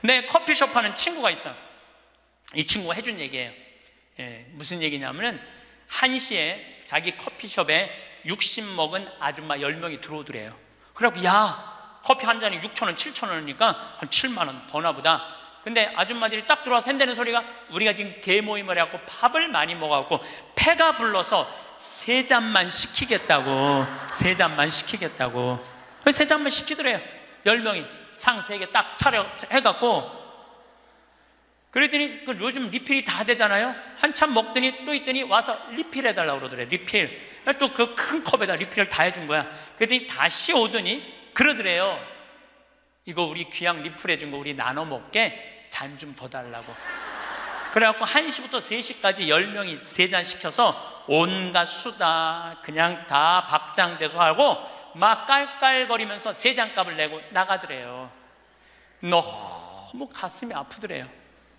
내 커피숍 하는 친구가 있어. 이 친구가 해준 얘기예요. 무슨 얘기냐면은 1시에 자기 커피숍에 60 먹은 아줌마 10명이 들어오더래요. 그래갖고 야, 커피 한 잔이 6,000원, 7,000원이니까 한 7만 원 버나 보다. 근데 아줌마들이 딱 들어와서 한다는 소리가 우리가 지금 대모임을 해갖고 밥을 많이 먹어갖고 패가 불러서 3잔만 시키겠다고. 3잔만 시키겠다고. 3잔만 시키더래요. 10명이 상 3개 딱 차려 해갖고. 그랬더니 요즘 리필이 다 되잖아요. 한참 먹더니 또 있더니 와서 리필 해달라고 그러더래. 리필. 또 그 큰 컵에다 리필을 다 해준 거야. 그랬더니 다시 오더니 그러더래요. 이거 우리 귀양 리필 해준 거 우리 나눠 먹게 잔 좀 더 달라고. 그래갖고 1시부터 3시까지 10명이 3잔 시켜서 온갖 수다 그냥 다 박장대소 하고 막 깔깔거리면서 3잔 값을 내고 나가더래요. 너무 가슴이 아프더래요.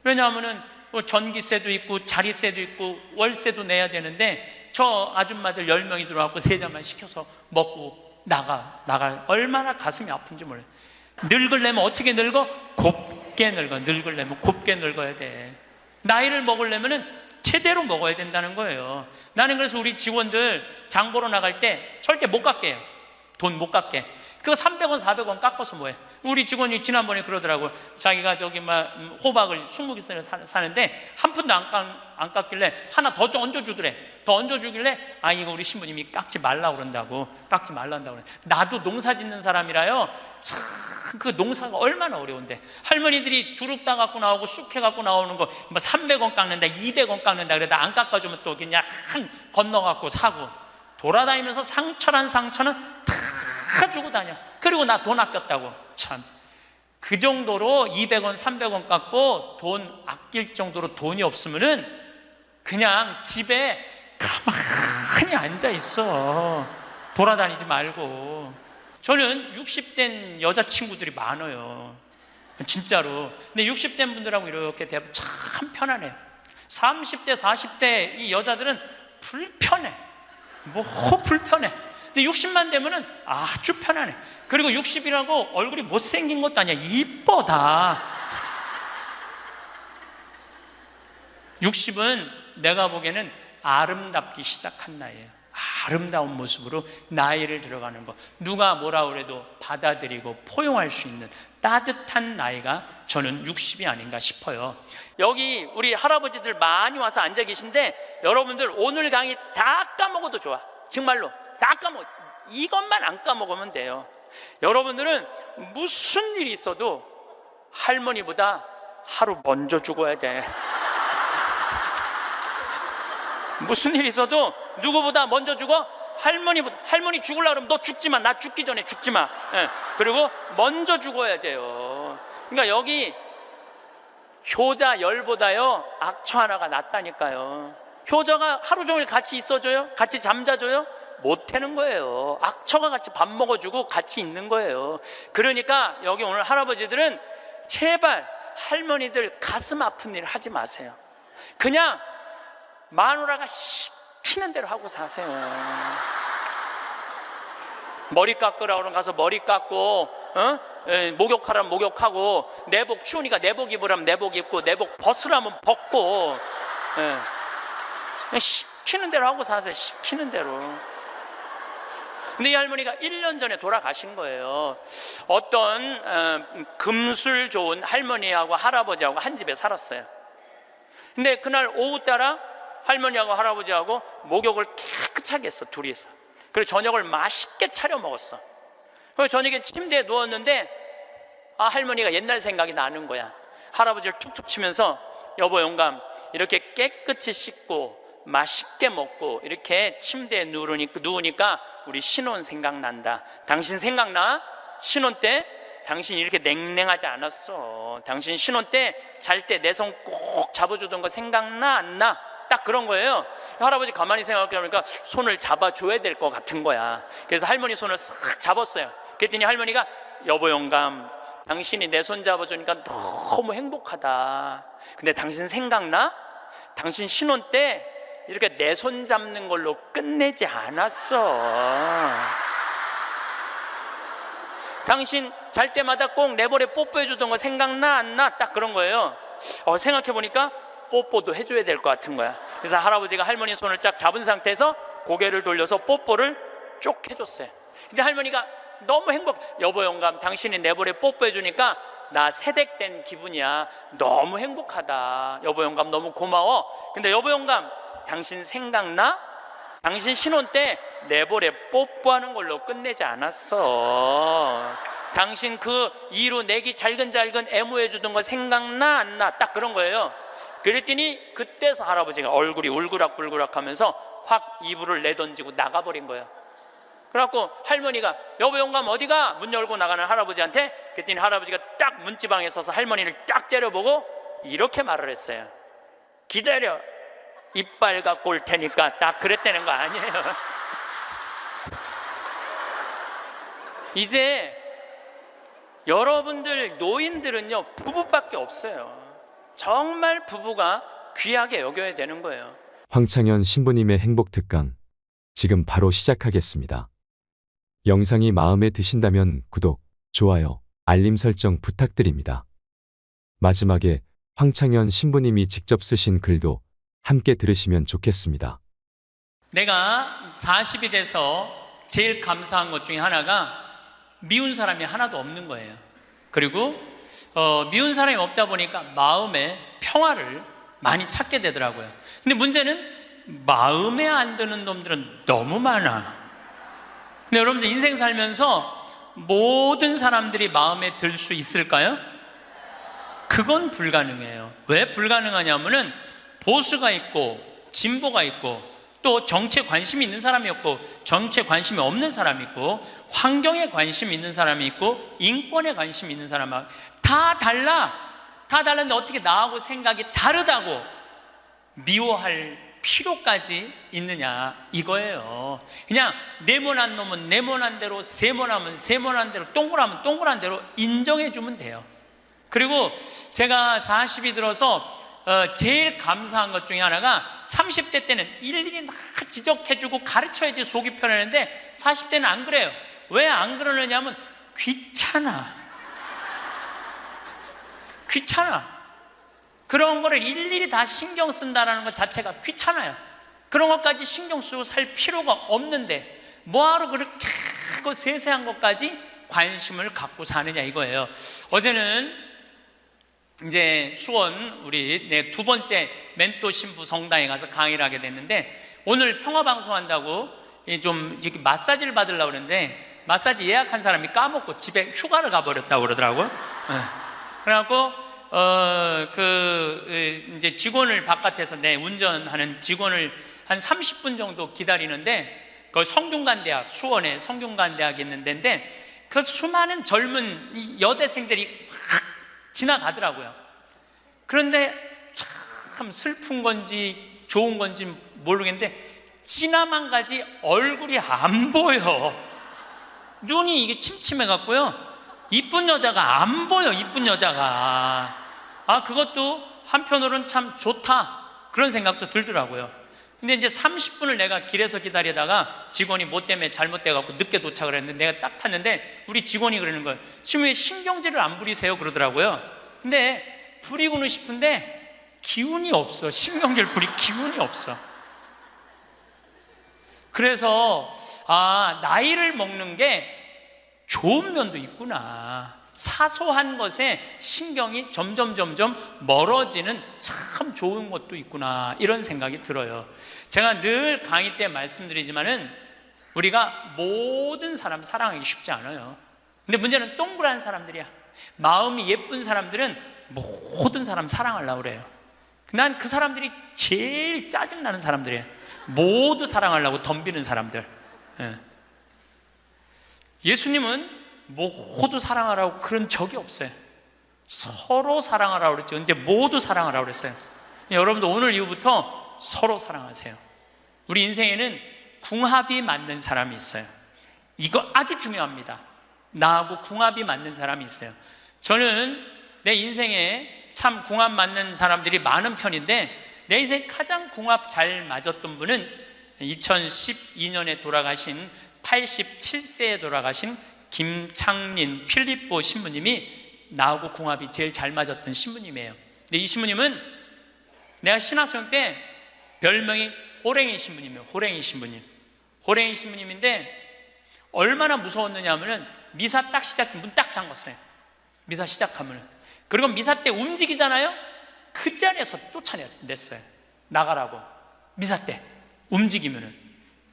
왜냐하면은 전기세도 있고 자리세도 있고 월세도 내야 되는데 저 아줌마들 10명이 들어와서 3잔만 시켜서 먹고 나가 얼마나 가슴이 아픈지 몰라요. 늙으려면 어떻게 늙어? 곱게 늙어. 늙으려면 곱게 늙어야 돼. 나이를 먹으려면은 제대로 먹어야 된다는 거예요. 나는 그래서 우리 직원들 장 보러 나갈 때 절대 못 갖게 해요. 돈 못 갖게. 그거 300원, 400원 깎아서 뭐해? 우리 직원이 지난번에 그러더라고. 자기가 저기 호박을 20개 사는데 한 푼도 안 깎길래 하나 더 얹어주더래. 더 얹어주길래 이거 우리 신부님이 깎지 말라고 그런다고. 깎지 말란다고 그래. 나도 농사 짓는 사람이라요. 참 그 농사가 얼마나 어려운데. 할머니들이 두릅 따 갖고 나오고 쑥해 갖고 나오는 거 300원 깎는다, 200원 깎는다 그러다 안 깎아주면 또 그냥 건너 갖고 사고 돌아다니면서 상처는 다 주고 다녀. 그리고 나 돈 아꼈다고. 참, 그 정도로 200원, 300원 깎고 돈 아낄 정도로 돈이 없으면은 그냥 집에 가만히 앉아 있어. 돌아다니지 말고. 저는 60된 여자친구들이 많아요. 진짜로. 근데 60된 분들하고 이렇게 대하면 참 편안해요. 30대, 40대 이 여자들은 불편해. 불편해. 근데 60만 되면은 아주 편안해. 그리고 60이라고 얼굴이 못생긴 것도 아니야. 이뻐 다. 60은 내가 보기에는 아름답기 시작한 나이에요. 아름다운 모습으로 나이를 들어가는 것. 누가 뭐라 그래도 받아들이고 포용할 수 있는 따뜻한 나이가 저는 60이 아닌가 싶어요. 여기 우리 할아버지들 많이 와서 앉아 계신데 여러분들 오늘 강의 다 까먹어도 좋아. 정말로 다 까먹어. 이것만 안 까먹으면 돼요. 여러분들은 무슨 일이 있어도 할머니보다 하루 먼저 죽어야 돼. 무슨 일이 있어도 누구보다 먼저 죽어? 할머니 죽으려고 그러면 너 죽지 마. 나 죽기 전에 죽지 마. 그리고 먼저 죽어야 돼요. 그러니까 여기 효자 열보다요 악처 하나가 낫다니까요. 효자가 하루 종일 같이 있어줘요? 같이 잠자줘요? 못하는 거예요. 악처가 같이 밥 먹어주고 같이 있는 거예요. 그러니까 여기 오늘 할아버지들은 제발 할머니들 가슴 아픈 일 하지 마세요. 그냥 마누라가 시키는 대로 하고 사세요. 머리 깎으라고 그러면 가서 머리 깎고, 목욕하라면 목욕하고, 내복 추우니까 내복 입으라면 내복 입고, 내복 벗으라면 벗고, 시키는 대로 하고 사세요. 시키는 대로. 근데 이 할머니가 1년 전에 돌아가신 거예요. 어떤 금술 좋은 할머니하고 할아버지하고 한 집에 살았어요. 근데 그날 오후 따라 할머니하고 할아버지하고 목욕을 깨끗하게 했어, 둘이서. 그리고 저녁을 맛있게 차려 먹었어. 그래서 저녁에 침대에 누웠는데 할머니가 옛날 생각이 나는 거야. 할아버지를 툭툭 치면서 여보 영감, 이렇게 깨끗이 씻고 맛있게 먹고 이렇게 침대에 누우니까 우리 신혼 생각난다. 당신 생각나? 신혼 때 당신 이렇게 냉랭하지 않았어. 당신 신혼 때 잘 때 내 손 꼭 잡아주던 거 생각나 안 나? 딱 그런 거예요. 할아버지 가만히 생각해보니까 손을 잡아줘야 될 것 같은 거야. 그래서 할머니 손을 싹 잡았어요. 그랬더니 할머니가 여보 영감, 당신이 내 손 잡아주니까 너무 행복하다. 근데 당신 생각나? 당신 신혼 때 이렇게 내 손 잡는 걸로 끝내지 않았어. 당신 잘 때마다 꼭 내버려 뽀뽀해 주던 거 생각나 안 나? 딱 그런 거예요. 생각해 보니까 뽀뽀도 해줘야 될 것 같은 거야. 그래서 할아버지가 할머니 손을 쫙 잡은 상태에서 고개를 돌려서 뽀뽀를 쭉 해줬어요. 근데 할머니가 너무 여보 영감, 당신이 내버려 뽀뽀해 주니까 나 세댁된 기분이야. 너무 행복하다. 여보 영감 너무 고마워. 근데 여보 영감, 당신 생각나? 당신 신혼 때 내버려 뽀뽀하는 걸로 끝내지 않았어. 당신 그 이로 내기 잘근잘근 애무해 주던 거 생각나 안 나? 딱 그런 거예요. 그랬더니 그때서 할아버지가 얼굴이 울그락불그락 하면서 확 이불을 내던지고 나가버린 거예요. 그래갖고 할머니가 여보 영감 어디가? 문 열고 나가는 할아버지한테, 그랬더니 할아버지가 딱 문지방에 서서 할머니를 딱 째려보고 이렇게 말을 했어요. 기다려, 이빨 갖고 올 테니까. 딱 그랬다는 거 아니에요. 이제 여러분들 노인들은요 부부밖에 없어요. 정말 부부가 귀하게 여겨야 되는 거예요. 황창현 신부님의 행복특강 지금 바로 시작하겠습니다. 영상이 마음에 드신다면 구독, 좋아요, 알림 설정 부탁드립니다. 마지막에 황창현 신부님이 직접 쓰신 글도 함께 들으시면 좋겠습니다. 내가 40이 돼서 제일 감사한 것 중에 하나가 미운 사람이 하나도 없는 거예요. 그리고 미운 사람이 없다 보니까 마음의 평화를 많이 찾게 되더라고요. 근데 문제는 마음에 안 드는 놈들은 너무 많아. 근데 여러분들 인생 살면서 모든 사람들이 마음에 들 수 있을까요? 그건 불가능해요. 왜 불가능하냐면은 보수가 있고 진보가 있고 또 정치에 관심이 있는 사람이 있고 정치에 관심이 없는 사람이 있고 환경에 관심이 있는 사람이 있고 인권에 관심이 있는 사람이 다 달라. 다 달랐는데 어떻게 나하고 생각이 다르다고 미워할 필요까지 있느냐 이거예요. 그냥 네모난 놈은 네모난 대로, 세모나면 세모난 대로, 동그라면 동그란 대로 인정해 주면 돼요. 그리고 제가 40이 들어서 제일 감사한 것 중에 하나가 30대 때는 일일이 다 지적해주고 가르쳐야지 속이 편했는데 40대는 안 그래요. 왜 안 그러느냐면 귀찮아. 그런 거를 일일이 다 신경 쓴다는 것 자체가 귀찮아요. 그런 것까지 신경 쓰고 살 필요가 없는데 뭐하러 그렇게 크고 세세한 것까지 관심을 갖고 사느냐 이거예요. 어제는 이제 수원 우리 두 번째 멘토 신부 성당에 가서 강의를 하게 됐는데 오늘 평화방송한다고 좀 이렇게 마사지를 받으려고 그러는데 마사지 예약한 사람이 까먹고 집에 휴가를 가버렸다고 그러더라고요. 그래갖고 이제 직원을 바깥에서 운전하는 직원을 한 30분 정도 기다리는데 그 성균관대학, 수원에 성균관대학이 있는 데인데 그 수많은 젊은 여대생들이 확 지나가더라고요. 그런데 참 슬픈 건지 좋은 건지 모르겠는데 지나만 가지 얼굴이 안 보여. 눈이 이게 침침해 갖고요. 이쁜 여자가 안 보여. 이쁜 여자가. 그것도 한편으로는 참 좋다 그런 생각도 들더라고요. 근데 이제 30분을 내가 길에서 기다리다가 직원이 뭐 때문에 잘못돼 갖고 늦게 도착을 했는데 내가 딱 탔는데 우리 직원이 그러는 거예요. 지금 왜 신경질을 안 부리세요? 그러더라고요. 근데 부리고는 싶은데 기운이 없어. 신경질 부릴 기운이 없어. 그래서 나이를 먹는 게 좋은 면도 있구나. 사소한 것에 신경이 점점 멀어지는 참 좋은 것도 있구나 이런 생각이 들어요. 제가 늘 강의 때 말씀드리지만은 우리가 모든 사람 사랑하기 쉽지 않아요. 근데 문제는 동그란 사람들이야. 마음이 예쁜 사람들은 모든 사람 사랑하려고 그래요. 난 그 사람들이 제일 짜증나는 사람들이에요. 모두 사랑하려고 덤비는 사람들. 예수님은 모두 사랑하라고 그런 적이 없어요. 서로 사랑하라고 그랬죠. 언제 모두 사랑하라고 그랬어요. 여러분도 오늘 이후부터 서로 사랑하세요. 우리 인생에는 궁합이 맞는 사람이 있어요. 이거 아주 중요합니다. 나하고 궁합이 맞는 사람이 있어요. 저는 내 인생에 참 궁합 맞는 사람들이 많은 편인데 내 인생 가장 궁합 잘 맞았던 분은 2012년에 돌아가신 87세에 돌아가신 김창린 필립보 신부님이 나하고 궁합이 제일 잘 맞았던 신부님이에요. 근데 이 신부님은 내가 신학생 때 별명이 호랭이 신부님이에요. 호랭이 신부님. 호랭이 신부님인데 얼마나 무서웠느냐 하면은 미사 딱 시작, 문 딱 잠궜어요. 미사 시작하면. 그리고 미사 때 움직이잖아요? 그 자리에서 쫓아냈어요. 나가라고. 미사 때 움직이면은.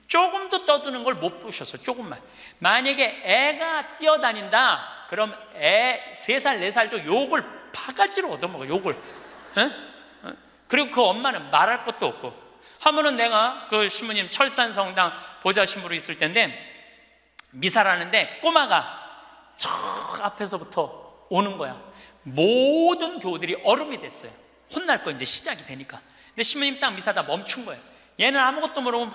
조금도 떠드는 걸 못 보셨어요. 조금만. 만약에 애가 뛰어다닌다, 그럼 애 3살, 4살도 욕을 바가지로 얻어먹어요. 욕을. 그리고 그 엄마는 말할 것도 없고. 하면은 내가 그 신부님 철산성당 보좌 신부로 있을 때인데 미사를 하는데 꼬마가 저 앞에서부터 오는 거야. 모든 교우들이 얼음이 됐어요. 혼날 거 이제 시작이 되니까. 근데 신부님 딱 미사다 멈춘 거예요. 얘는 아무것도 모르고 막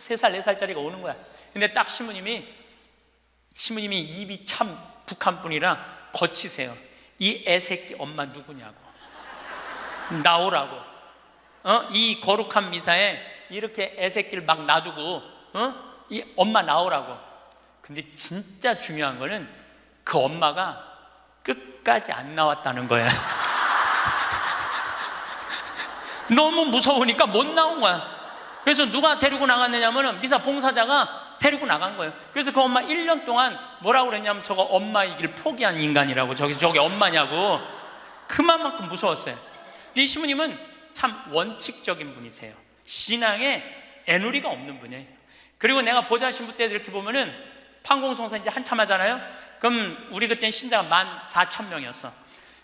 3살, 4살짜리가 오는 거야. 근데 딱 신부님이 입이 참 북한 분이라 거치세요. 이 애새끼 엄마 누구냐고. 나오라고. 이 거룩한 미사에 이렇게 애새끼를 막 놔두고 이 엄마 나오라고. 근데 진짜 중요한 거는 그 엄마가 끝까지 안 나왔다는 거야. 너무 무서우니까 못 나온 거야. 그래서 누가 데리고 나갔느냐면 미사 봉사자가 데리고 나간 거예요. 그래서 그 엄마 1년 동안 뭐라고 그랬냐면 저거 엄마이길 포기한 인간이라고. 저기 엄마냐고. 그만큼 무서웠어요. 이 신부님은 참 원칙적인 분이세요. 신앙에 애누리가 없는 분이에요. 그리고 내가 보좌 신부 때 이렇게 보면은 판공성사 이제 한참 하잖아요. 그럼 우리 그때 신자가 14,000명이었어.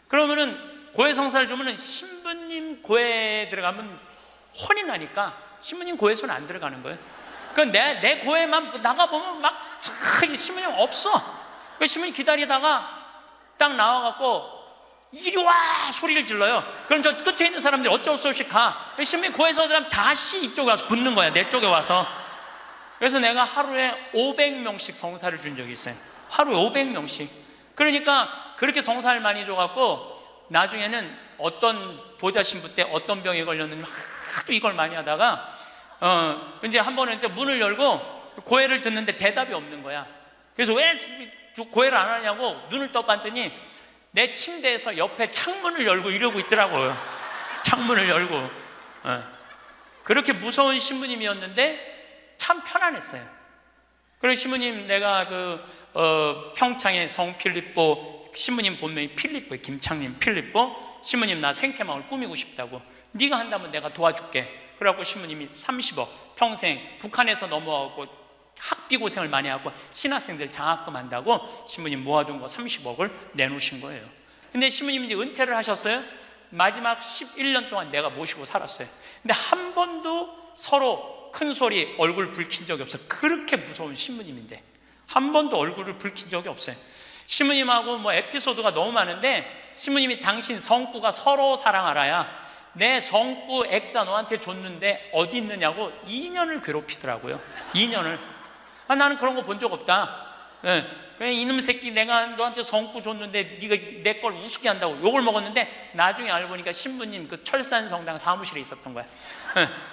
그러면은 고해성사를 주면은 신부님 고해 들어가면 혼이 나니까 신부님 고해소는 안 들어가는 거예요. 그러니까 내 고해만 나가보면 막 신부님 없어. 그 신부님 기다리다가 딱 나와갖고 이리 와 소리를 질러요. 그럼 저 끝에 있는 사람들이 어쩔 수 없이 가. 신부님 고해서들은 다시 이쪽에 와서 붙는 거야. 내 쪽에 와서. 그래서 내가 하루에 500명씩 성사를 준 적이 있어요. 하루에 500명씩. 그러니까 그렇게 성사를 많이 줘갖고 나중에는 어떤 보좌 신부 때 어떤 병에 걸렸는지 하도 이걸 많이 하다가 이제 한 번은 문을 열고 고해를 듣는데 대답이 없는 거야. 그래서 왜 고해를 안 하냐고 눈을 떠봤더니 내 침대에서 옆에 창문을 열고 이러고 있더라고요. 창문을 열고. 그렇게 무서운 신부님이었는데 참 편안했어요. 그래서 신부님 내가 평창의 성 필립보 신부님 본명이 필립보, 김창림 필립보. 신부님 나 생태마을 꾸미고 싶다고. 네가 한다면 내가 도와줄게. 그래갖고 신부님이 30억 평생 북한에서 넘어가고 학비 고생을 많이 하고 신학생들 장학금 한다고 신부님 모아둔 거 30억을 내놓으신 거예요. 근데 신부님이 이제 은퇴를 하셨어요. 마지막 11년 동안 내가 모시고 살았어요. 근데 한 번도 서로 큰 소리 얼굴 붉힌 적이 없어요. 그렇게 무서운 신부님인데 한 번도 얼굴을 붉힌 적이 없어요. 신부님하고 뭐 에피소드가 너무 많은데 신부님이 당신 성구가 서로 사랑하라야 내 성구 액자 너한테 줬는데 어디 있느냐고 2년을 괴롭히더라고요. 2년을. 나는 그런 거 본 적 없다. 이놈 새끼 내가 너한테 성구 줬는데 네가 내 걸 우습게 한다고 욕을 먹었는데 나중에 알고 보니까 신부님 그 철산성당 사무실에 있었던 거야.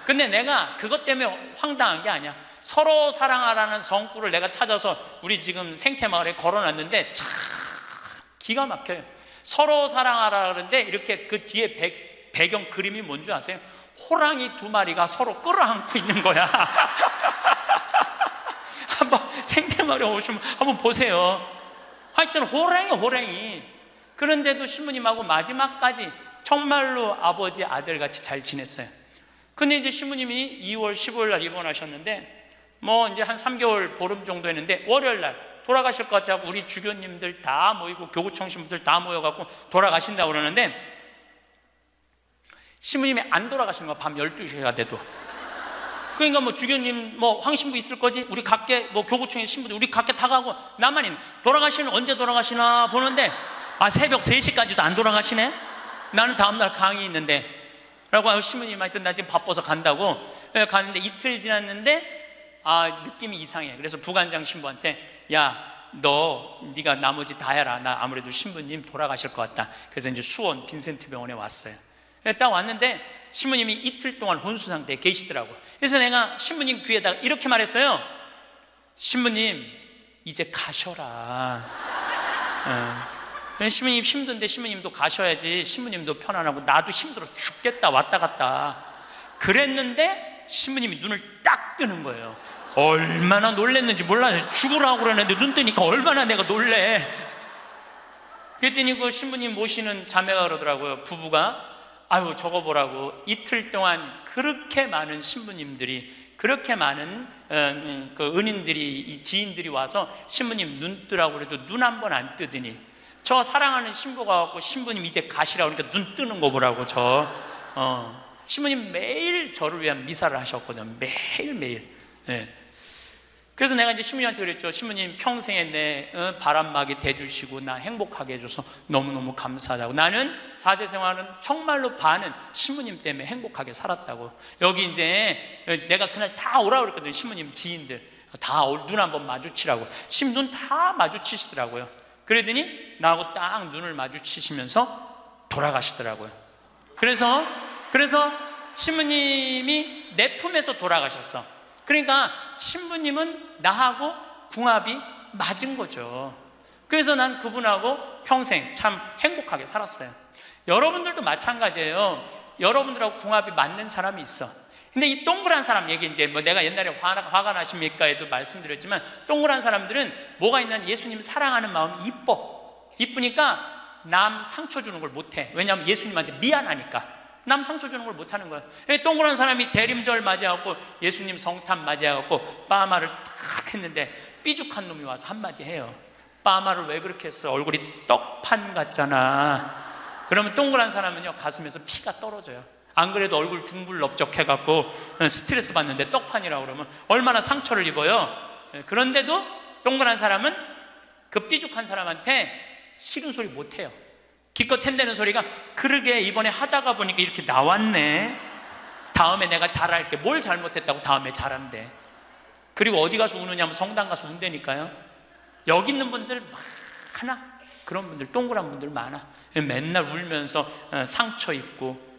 근데 내가 그것 때문에 황당한 게 아니야. 서로 사랑하라는 성구를 내가 찾아서 우리 지금 생태마을에 걸어놨는데 참 기가 막혀요. 서로 사랑하라 그러는데 이렇게 그 뒤에 배경 그림이 뭔지 아세요? 호랑이 2마리가 서로 끌어안고 있는 거야. 한번 생태마을에 오시면 한번 보세요. 하여튼 호랑이. 그런데도 신부님하고 마지막까지 정말로 아버지 아들같이 잘 지냈어요. 근데 이제 신부님이 2월 15일 날 입원하셨는데 뭐 이제 한 3개월 보름 정도 했는데 월요일 날 돌아가실 것 같아서 우리 주교님들 다 모이고 교구청 신부들 다 모여갖고 돌아가신다고 그러는데 신부님이 안 돌아가시는 거야. 밤 12시가 돼도. 그러니까 뭐 주교님 뭐 황신부 있을 거지? 우리 각계 뭐 교구청의 신부들 우리 각계 다 가고 나만 있는. 돌아가시는 언제 돌아가시나 보는데 새벽 3시까지도 안 돌아가시네? 나는 다음날 강의 있는데 라고 신부님 하여튼 나 지금 바빠서 간다고 가는데 이틀 지났는데 느낌이 이상해. 그래서 부관장 신부한테 네가 나머지 다 해라. 나 아무래도 신부님 돌아가실 것 같다. 그래서 이제 수원 빈센트 병원에 왔어요. 딱 왔는데 신부님이 이틀 동안 혼수 상태에 계시더라고. 그래서 내가 신부님 귀에다가 이렇게 말했어요. 신부님 이제 가셔라. 신부님 힘든데 신부님도 가셔야지. 신부님도 편안하고 나도 힘들어 죽겠다 왔다 갔다 그랬는데 신부님이 눈을 딱 뜨는 거예요. 얼마나 놀랬는지 몰라요. 죽으라고 그러는데 눈 뜨니까 얼마나 내가 놀래. 그랬더니 그 신부님 모시는 자매가 그러더라고요. 부부가 아유 저거 보라고 이틀 동안 그렇게 많은 신부님들이, 그렇게 많은 그 은인들이, 지인들이 와서 신부님 눈 뜨라고 그래도 눈 한 번 안 뜨더니 저 사랑하는 신부가 와서 신부님 이제 가시라고 그러니까 눈 뜨는 거 보라고. 신부님 매일 저를 위한 미사를 하셨거든요. 매일매일. 그래서 내가 이제 신부님한테 그랬죠. 신부님 평생에 내 바람막이 대주시고 나 행복하게 해줘서 너무너무 감사하다고. 나는 사제 생활은 정말로 반은 신부님 때문에 행복하게 살았다고. 여기 이제 내가 그날 다 오라고 그랬거든요. 신부님 지인들 다 눈 한번 마주치라고. 신부 눈 다 마주치시더라고요. 그러더니 나하고 딱 눈을 마주치시면서 돌아가시더라고요. 그래서 신부님이 내 품에서 돌아가셨어. 그러니까 신부님은 나하고 궁합이 맞은 거죠. 그래서 난 그분하고 평생 참 행복하게 살았어요. 여러분들도 마찬가지예요. 여러분들하고 궁합이 맞는 사람이 있어. 근데 이 동그란 사람 얘기, 이제 뭐 내가 옛날에 화가 나십니까에도 말씀드렸지만, 동그란 사람들은 뭐가 있냐면 예수님 사랑하는 마음이 이쁘니까 남 상처 주는 걸 못해. 왜냐하면 예수님한테 미안하니까. 남 상처 주는 걸 못하는 거야. 동그란 사람이 대림절 맞이하고 예수님 성탄 맞이하고 빠마를 탁 했는데 삐죽한 놈이 와서 한마디 해요. 빠마를 왜 그렇게 했어? 얼굴이 떡판 같잖아. 그러면 동그란 사람은요 가슴에서 피가 떨어져요. 안 그래도 얼굴 둥글럽적해갖고 스트레스 받는데 떡판이라고 그러면 얼마나 상처를 입어요. 그런데도 동그란 사람은 그 삐죽한 사람한테 싫은 소리 못해요. 기껏 텐대는 소리가 그러게 이번에 하다가 보니까 이렇게 나왔네. 다음에 내가 잘할게. 뭘 잘못했다고 다음에 잘한대. 그리고 어디 가서 우느냐면 성당 가서 운다니까요. 여기 있는 분들 많아. 그런 분들, 동그란 분들 많아. 맨날 울면서 상처 입고.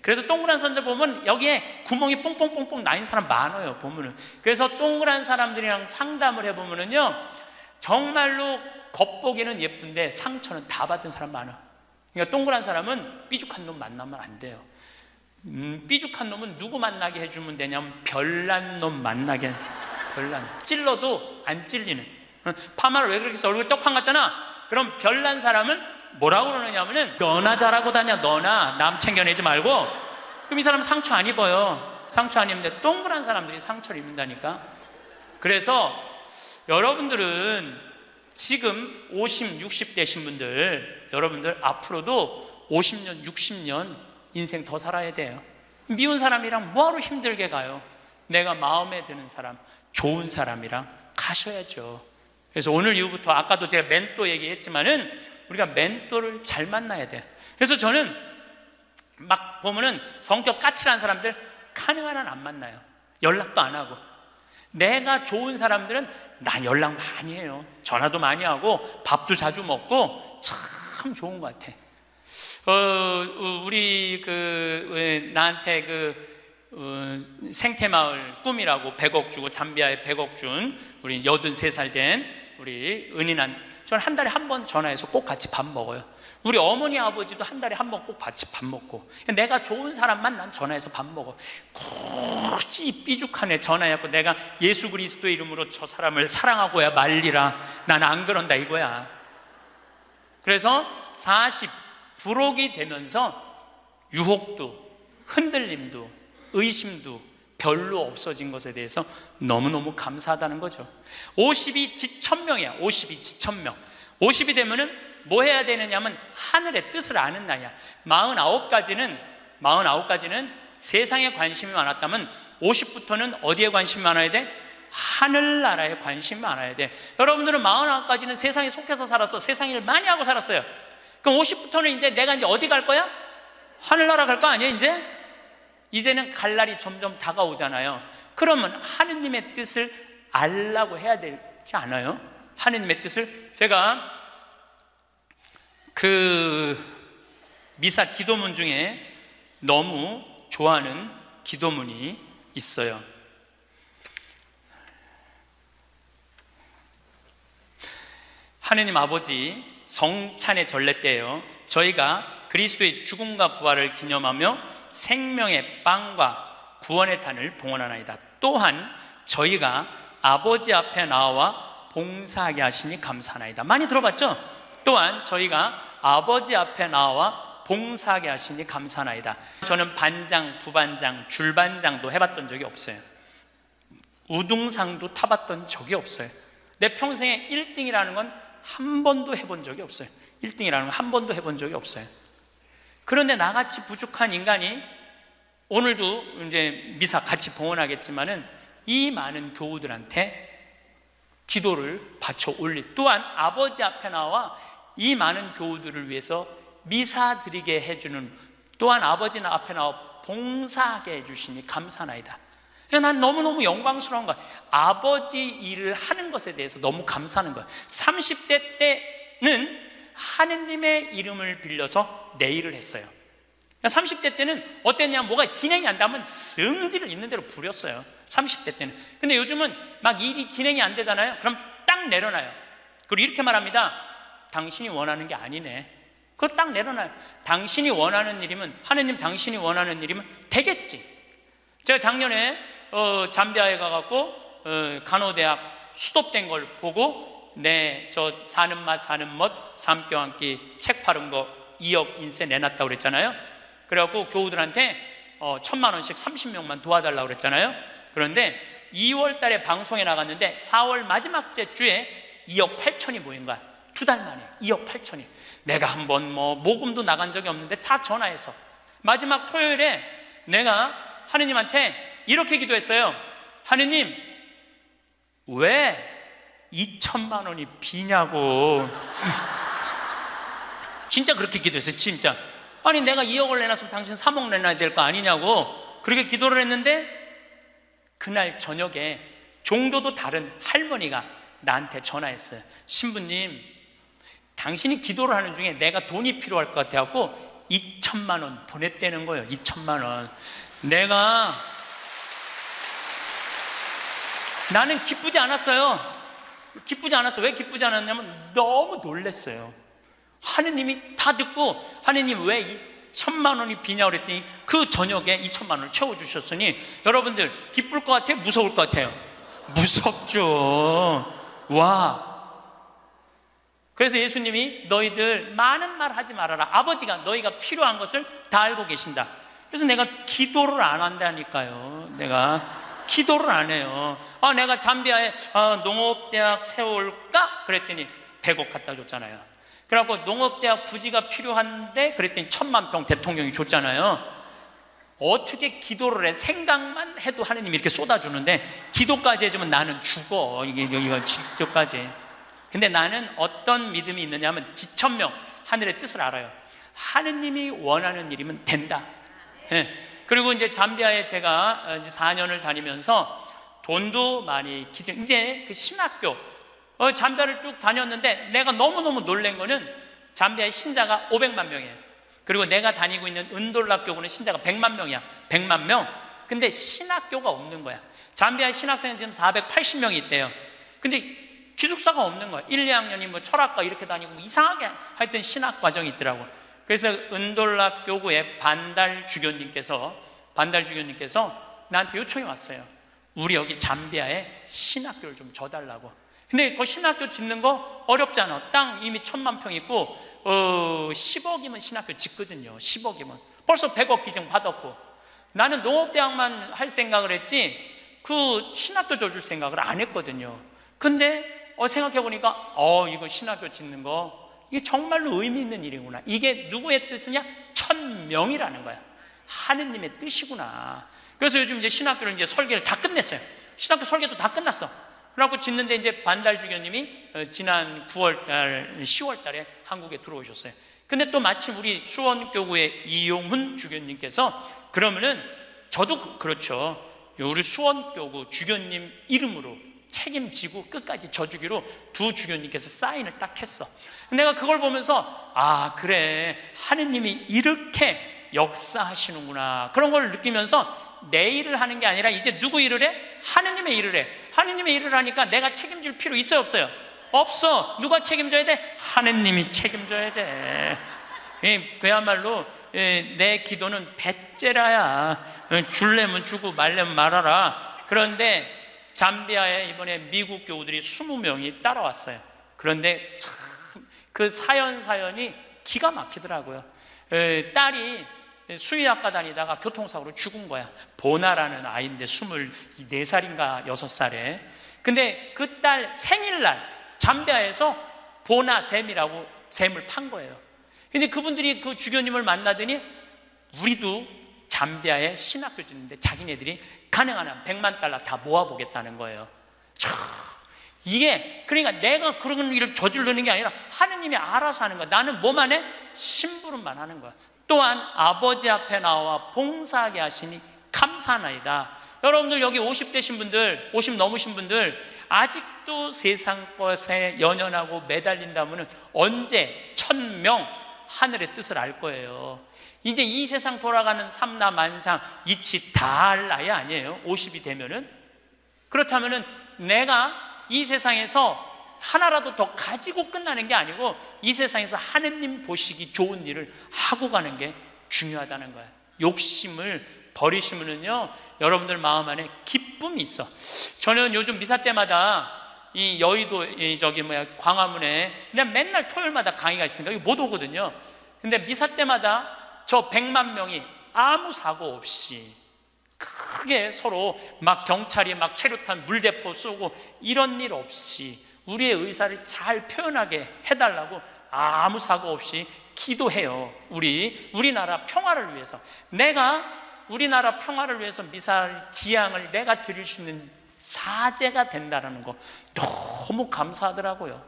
그래서 동그란 사람들 보면 여기에 구멍이 뽕뽕뽕뽕 나인 사람 많아요. 보면은. 그래서 동그란 사람들이랑 상담을 해보면은요 정말로 겉보기는 예쁜데 상처는 다 받은 사람 많아. 그러니까 동그란 사람은 삐죽한 놈 만나면 안 돼요. 삐죽한 놈은 누구 만나게 해주면 되냐면 별난 놈 만나게. 별난. 찔러도 안 찔리는. 파마를 왜 그렇게 해서 얼굴 떡판 같잖아. 그럼 별난 사람은 뭐라고 그러느냐면은 너나 잘하고 다녀. 너나 남 챙겨내지 말고. 그럼 이 사람 상처 안 입어요. 상처 안 입는데 동그란 사람들이 상처를 입는다니까. 그래서 여러분들은 지금 50, 60 되신 분들, 여러분들 앞으로도 50년, 60년 인생 더 살아야 돼요. 미운 사람이랑 뭐하러 힘들게 가요? 내가 마음에 드는 사람, 좋은 사람이랑 가셔야죠. 그래서 오늘 이후부터 아까도 제가 멘토 얘기했지만은 우리가 멘토를 잘 만나야 돼요. 그래서 저는 막 보면은 성격 까칠한 사람들 가능한 한 안 만나요. 연락도 안 하고. 내가 좋은 사람들은 난 연락 많이 해요. 전화도 많이 하고 밥도 자주 먹고 참 좋은 것 같아. 우리 나한테 생태마을 꿈이라고 100억 주고 잠비아에 100억 준 우리 83살 된 우리 저는 한 달에 한 번 전화해서 꼭 같이 밥 먹어요. 우리 어머니 아버지도 한 달에 한 번 꼭 같이 밥 먹고. 내가 좋은 사람만 난 전화해서 밥 먹어. 굳이 삐죽한 애 전화해갖고 내가 예수 그리스도의 이름으로 저 사람을 사랑하고야 말리라. 난 안 그런다 이거야. 그래서 40 부록이 되면서 유혹도 흔들림도 의심도 별로 없어진 것에 대해서 너무너무 감사하다는 거죠. 50이 지천명이야. 50이 지천명. 50이 되면은 뭐 해야 되느냐면 하늘의 뜻을 아는 나이야. 49까지는 세상에 관심이 많았다면 50부터는 어디에 관심이 많아야 돼? 하늘나라에 관심이 많아야 돼. 여러분들은 49까지는 세상에 속해서 살았어. 세상 일을 많이 하고 살았어요. 그럼 50부터는 이제 내가 이제 어디 갈 거야? 하늘나라 갈 거 아니야 이제? 이제는 갈 날이 점점 다가오잖아요. 그러면 하느님의 뜻을 알라고 해야 되지 않아요? 하느님의 뜻을. 제가 미사 기도문 중에 너무 좋아하는 기도문이 있어요. 하느님 아버지 성찬의 전례 때요, 저희가 그리스도의 죽음과 부활을 기념하며 생명의 빵과 구원의 잔을 봉헌하나이다. 또한 저희가 아버지 앞에 나와 봉사하게 하시니 감사하나이다. 많이 들어봤죠? 또한 저희가 아버지 앞에 나와 봉사하게 하시니 감사하나이다. 저는 반장, 부반장, 줄반장도 해봤던 적이 없어요. 우등상도 타봤던 적이 없어요. 내 평생에 1등이라는 건 한 번도 해본 적이 없어요. 1등이라는 건 한 번도 해본 적이 없어요. 그런데 나같이 부족한 인간이, 오늘도 이제 미사 같이 봉헌하겠지만은 이 많은 교우들한테 기도를 바쳐 올릴, 또한 아버지 앞에 나와 이 많은 교우들을 위해서 미사 드리게 해주는, 또한 아버지 앞에 나와 봉사하게 해주시니 감사나이다. 난 너무너무 영광스러운 거야. 아버지 일을 하는 것에 대해서 너무 감사하는 거야. 30대 때는 하느님의 이름을 빌려서 내 일을 했어요. 30대 때는 어땠냐, 뭐가 진행이 안 되면 성질을 있는 대로 부렸어요. 30대 때는. 근데 요즘은 막 일이 진행이 안 되잖아요. 그럼 딱 내려놔요. 그리고 이렇게 말합니다. 당신이 원하는 게 아니네. 그거 딱 내려놔요. 당신이 원하는 일이면, 하느님 당신이 원하는 일이면 되겠지. 제가 작년에 잠비아에 가갖고 간호대학 수톱된 걸 보고, 저 사는 맛 사는 멋 삼교 한 끼 책 파는 거 2억 인쇄 내놨다고 그랬잖아요. 그래갖고 교우들한테 1,000만 원씩 30명만 도와달라고 그랬잖아요. 그런데 2월 달에 방송에 나갔는데 4월 마지막 주에 2억 8천이 모인 거야. 2달 만에 2억 8천이. 내가 한번 모금도 나간 적이 없는데 다 전화해서 마지막 토요일에 내가 하느님한테 이렇게 기도했어요. 하느님, 왜 2천만 원이 비냐고. 진짜 그렇게 기도했어요. 진짜. 아니 내가 2억을 내놨으면 당신 3억 내놔야 될 거 아니냐고 그렇게 기도를 했는데, 그날 저녁에 종교도 다른 할머니가 나한테 전화했어요. 신부님, 당신이 기도를 하는 중에 내가 돈이 필요할 것 같아갖고 2천만 원 보냈다는 거예요. 2천만 원. 나는 기쁘지 않았어요. 기쁘지 않았어. 왜 기쁘지 않았냐면 너무 놀랐어요. 하느님이 다 듣고, 하느님 왜 2천만 원이 비냐 그랬더니 그 저녁에 2천만 원을 채워주셨으니, 여러분들 기쁠 것 같아요? 무서울 것 같아요? 무섭죠. 와. 그래서 예수님이 너희들 많은 말 하지 말아라. 아버지가 너희가 필요한 것을 다 알고 계신다. 그래서 내가 기도를 안 한다니까요. 내가 기도를 안 해요. 내가 잠비아에 농업대학 세울까? 그랬더니 100억 갖다 줬잖아요. 그래갖고 농업대학 부지가 필요한데 그랬더니 1,000만 평 대통령이 줬잖아요. 어떻게 기도를 해? 생각만 해도 하느님이 이렇게 쏟아주는데 기도까지 해주면 나는 죽어. 이거 기도까지. 근데 나는 어떤 믿음이 있느냐 하면 지천명, 하늘의 뜻을 알아요. 하느님이 원하는 일이면 된다. 네. 그리고 이제 잠비아에 제가 이제 4년을 다니면서 돈도 많이 이제 그 신학교, 잠비아를 쭉 다녔는데 내가 너무너무 놀란 거는 잠비아의 신자가 500만 명이에요. 그리고 내가 다니고 있는 은돌라 교구는 신자가 100만 명이야. 100만 명. 근데 신학교가 없는 거야. 잠비아의 신학생은 지금 480명이 있대요. 근데 기숙사가 없는 거야. 1, 2학년이 철학과 이렇게 다니고 이상하게 하여튼 신학 과정이 있더라고. 그래서 은돌라 교구의 반달 주교님께서 나한테 요청이 왔어요. 우리 여기 잠비아에 신학교를 좀 줘달라고. 근데 그 신학교 짓는 거 어렵잖아. 땅 이미 1,000만 평 있고 10억이면 신학교 짓거든요. 10억이면 벌써 100억 기증 받았고, 나는 농업대학만 할 생각을 했지 그 신학교 줘줄 생각을 안 했거든요. 근데 생각해보니까 이거 신학교 짓는 거 이게 정말로 의미 있는 일이구나. 이게 누구의 뜻이냐? 1,000명이라는 거야. 하느님의 뜻이구나. 그래서 요즘 이제 신학교를 이제 설계를 다 끝냈어요. 신학교 설계도 다 끝났어. 그래갖고 짓는데 이제 반달 주교님이 지난 9월달, 10월달에 한국에 들어오셨어요. 근데 또 마침 우리 수원교구의 이용훈 주교님께서 그러면은 저도 그렇죠. 우리 수원교구 주교님 이름으로 책임지고 끝까지 져주기로 두 주교님께서 사인을 딱 했어. 내가 그걸 보면서 그래, 하느님이 이렇게 역사하시는구나, 그런 걸 느끼면서 내 일을 하는 게 아니라 이제 누구 일을 해? 하느님의 일을 해. 하느님의 일을 하니까 내가 책임질 필요 있어요 없어요? 없어. 누가 책임져야 돼? 하느님이 책임져야 돼. 그야말로 내 기도는 배째라야. 줄래면 주고 말래면 말아라. 그런데 잠비아에 이번에 미국 교우들이 20명이 따라왔어요. 그런데 참 그 사연이 기가 막히더라고요. 딸이 수의학과 다니다가 교통사고로 죽은 거야. 보나라는 아이인데 24살인가 6살에. 근데 그 딸 생일날 잠비아에서 보나 샘이라고 샘을 판 거예요. 근데 그분들이 그 주교님을 만나더니 우리도 잠비아에 신학교주인데 자기네들이 가능한 한 100만 달러 다 모아보겠다는 거예요. 이게 그러니까 내가 그런 일을 저지르는 게 아니라 하느님이 알아서 하는 거야. 나는 뭐만 해? 심부름만 하는 거야. 또한 아버지 앞에 나와 봉사하게 하시니 감사하나이다. 여러분들 여기 50 되신 분들, 50 넘으신 분들 아직도 세상 것에 연연하고 매달린다면 언제 1000명 하늘의 뜻을 알 거예요. 이제 이 세상 돌아가는 삼라만상 이치 다 할 나이 아니에요. 50이 되면은. 그렇다면은 내가 이 세상에서 하나라도 더 가지고 끝나는 게 아니고 이 세상에서 하느님 보시기 좋은 일을 하고 가는 게 중요하다는 거예요. 욕심을 버리시면은요, 여러분들 마음 안에 기쁨이 있어. 저는 요즘 미사 때마다 이 여의도 광화문에 그냥 맨날 토요일마다 강의가 있으니까 여기 못 오거든요. 근데 미사 때마다 저 100만 명이 아무 사고 없이 크게 서로 막 경찰이 막 최루탄 물대포 쏘고 이런 일 없이 우리의 의사를 잘 표현하게 해달라고 아무 사고 없이 기도해요. 우리나라 평화를 위해서. 내가 우리나라 평화를 위해서 미사일 지향을 내가 드릴 수 있는 사제가 된다는 거 너무 감사하더라고요.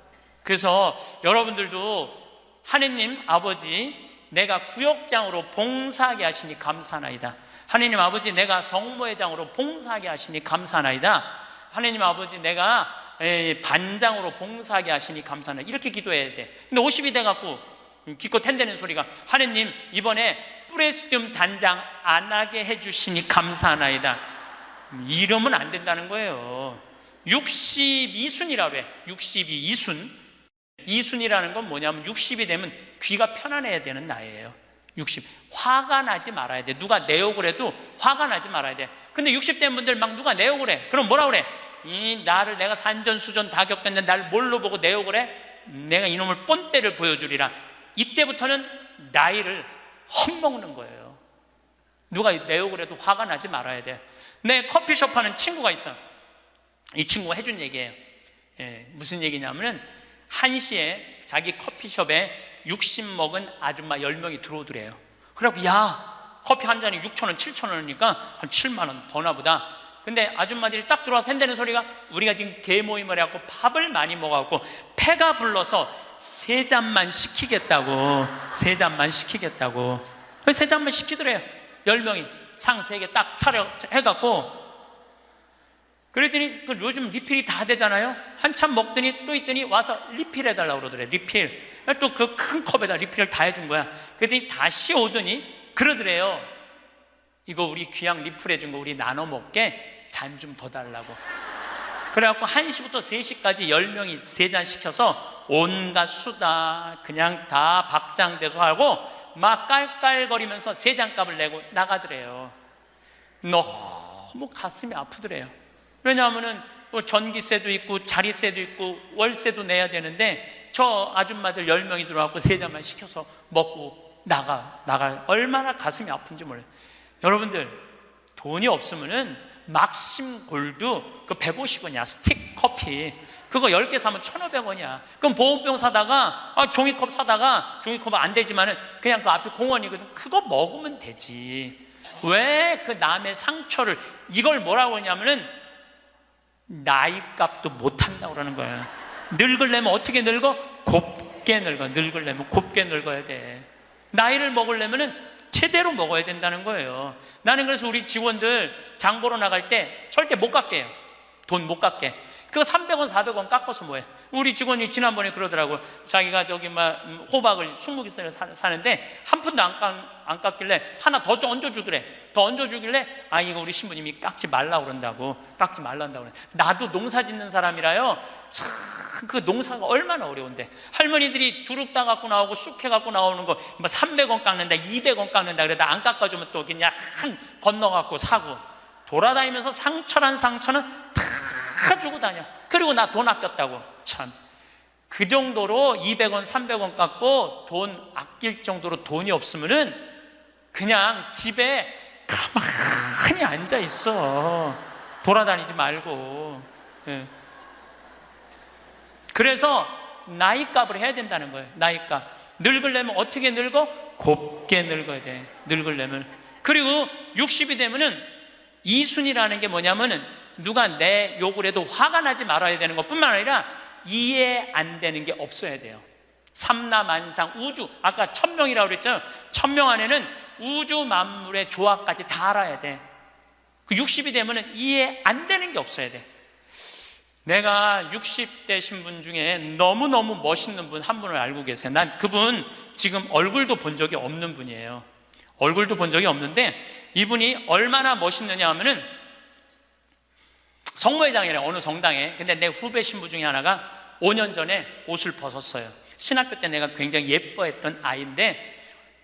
그래서 여러분들도 하느님 아버지 내가 구역장으로 봉사하게 하시니 감사하나이다. 하느님 아버지 내가 성모회장으로 봉사하게 하시니 감사하나이다. 하느님 아버지 내가 반장으로 봉사하게 하시니 감사하나이다. 이렇게 기도해야 돼. 근데 50이 돼갖고 기껏 텐대는 소리가 하느님 이번에 프레스티움 단장 안 하게 해주시니 감사하나이다. 이러면 안 된다는 거예요. 62순이라고 해. 62순. 이순이라는 건 뭐냐면 60이 되면 귀가 편안해야 되는 나이에요. 60. 화가 나지 말아야 돼. 누가 내 욕을 해도 화가 나지 말아야 돼. 근데 60 된 분들 막 누가 내 욕을 해. 그럼 뭐라 그래? 나를 내가 산전수전 다 겪었는데 날 뭘로 보고 내 욕을 해? 내가 이놈을 뻔때를 보여주리라. 이때부터는 나이를 헛먹는 거예요. 누가 내 욕을 해도 화가 나지 말아야 돼. 내 커피숍 하는 친구가 있어. 이 친구가 해준 얘기예요. 무슨 얘기냐면은 1시에 자기 커피숍에 60 먹은 아줌마 10명이 들어오더래요. 그래갖고 야 커피 한 잔이 6,000원 7,000원이니까 한 7만원 버나 보다. 근데 아줌마들이 딱 들어와서 한다는 소리가 우리가 지금 개모임을 해갖고 밥을 많이 먹어갖고 패가 불러서 3잔만 시키겠다고. 3잔만 시키겠다고. 3잔만 시키더래요. 10명이 상 3개 딱 차려 해갖고. 그랬더니 요즘 리필이 다 되잖아요. 한참 먹더니 또 있더니 와서 리필해달라고 그러더래. 리필. 또 그 큰 컵에다 리필을 다 해준 거야. 그랬더니 다시 오더니 그러더래요. 이거 우리 귀양 리필해준 거 우리 나눠 먹게 잔 좀 더 달라고. 그래갖고 1시부터 3시까지 10명이 3잔 시켜서 온갖 수다 그냥 다 박장대소 하고 막 깔깔거리면서 3잔 값을 내고 나가더래요. 너무 가슴이 아프더래요. 왜냐하면은 전기세도 있고 자리세도 있고 월세도 내야 되는데 저 아줌마들 10명이 들어와서 3잔만 시켜서 먹고 나가 얼마나 가슴이 아픈지 몰라요. 여러분들 돈이 없으면은 막심 골드 그 150원이야 스틱 커피 그거 10개 사면 1,500원이야. 그럼 보온병 사다가 종이컵 사다가 종이컵 안 되지만은 그냥 그 앞에 공원이거든. 그거 먹으면 되지. 왜 그 남의 상처를 이걸 뭐라고 하냐면은 나이값도 못한다고 그러는 거야. 늙으려면 어떻게 늙어? 곱게 늙어. 늙으려면 곱게 늙어야 돼. 나이를 먹으려면은 제대로 먹어야 된다는 거예요. 나는 그래서 우리 직원들 장 보러 나갈 때 절대 못 갖게 해요. 돈 못 갖게. 그거 300원, 400원 깎아서 뭐해? 우리 직원이 지난번에 그러더라고. 자기가 저기 막 호박을 20개를 사는데 한 푼도 안 깎길래 하나 더 얹어주더래. 더 얹어주길래 아, 이거 우리 신부님이 깎지 말라고 그런다고. 깎지 말란다고 그래. 나도 농사 짓는 사람이라요. 참 그 농사가 얼마나 어려운데. 할머니들이 두릅 따 갖고 나오고 쑥해 갖고 나오는 거 뭐 300원 깎는다, 200원 깎는다 그러다 안 깎아주면 또 그냥 건너 갖고 사고, 돌아다니면서 상처란 상처는 다 주고 다녀. 그리고 나 돈 아꼈다고. 참, 그 정도로 200원, 300원 깎고 돈 아낄 정도로 돈이 없으면은 그냥 집에 가만히 앉아 있어. 돌아다니지 말고. 예. 그래서 나이값을 해야 된다는 거예요. 나이값. 늙으려면 어떻게 늙어? 곱게 늙어야 돼. 늙으려면. 그리고 60이 되면은 이순이라는 게 뭐냐면은 누가 내 욕을 해도 화가 나지 말아야 되는 것뿐만 아니라 이해 안 되는 게 없어야 돼요. 삼라만상 우주, 아까 1000명이라고 그랬죠. 1000명 안에는 우주 만물의 조화까지 다 알아야 돼. 그 60이 되면은 이해 안 되는 게 없어야 돼. 내가 60대 신분 중에 너무너무 멋있는 분 한 분을 알고 계세요. 난 그분 지금 얼굴도 본 적이 없는 분이에요. 얼굴도 본 적이 없는데 이분이 얼마나 멋있느냐 하면은 성모회장이래, 어느 성당에. 근데 내 후배 신부 중에 하나가 5년 전에 옷을 벗었어요. 신학교 때 내가 굉장히 예뻐했던 아이인데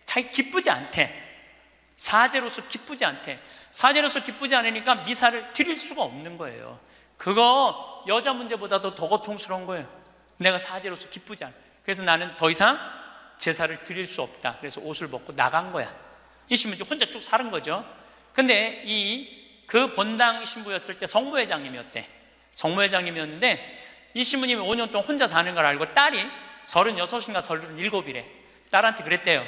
자기 기쁘지 않대. 사제로서 기쁘지 않대. 사제로서 기쁘지 않으니까 미사를 드릴 수가 없는 거예요. 그거 여자 문제보다도 더 고통스러운 거예요. 내가 사제로서 기쁘지 않아. 그래서 나는 더 이상 제사를 드릴 수 없다. 그래서 옷을 벗고 나간 거야. 이 신부님 혼자 쭉 사는 거죠. 근데 그 본당 신부였을 때 성모회장님이었대. 성모회장님이었는데 이 신부님이 5년 동안 혼자 사는 걸 알고 딸이 36인가 37이래. 딸한테 그랬대요.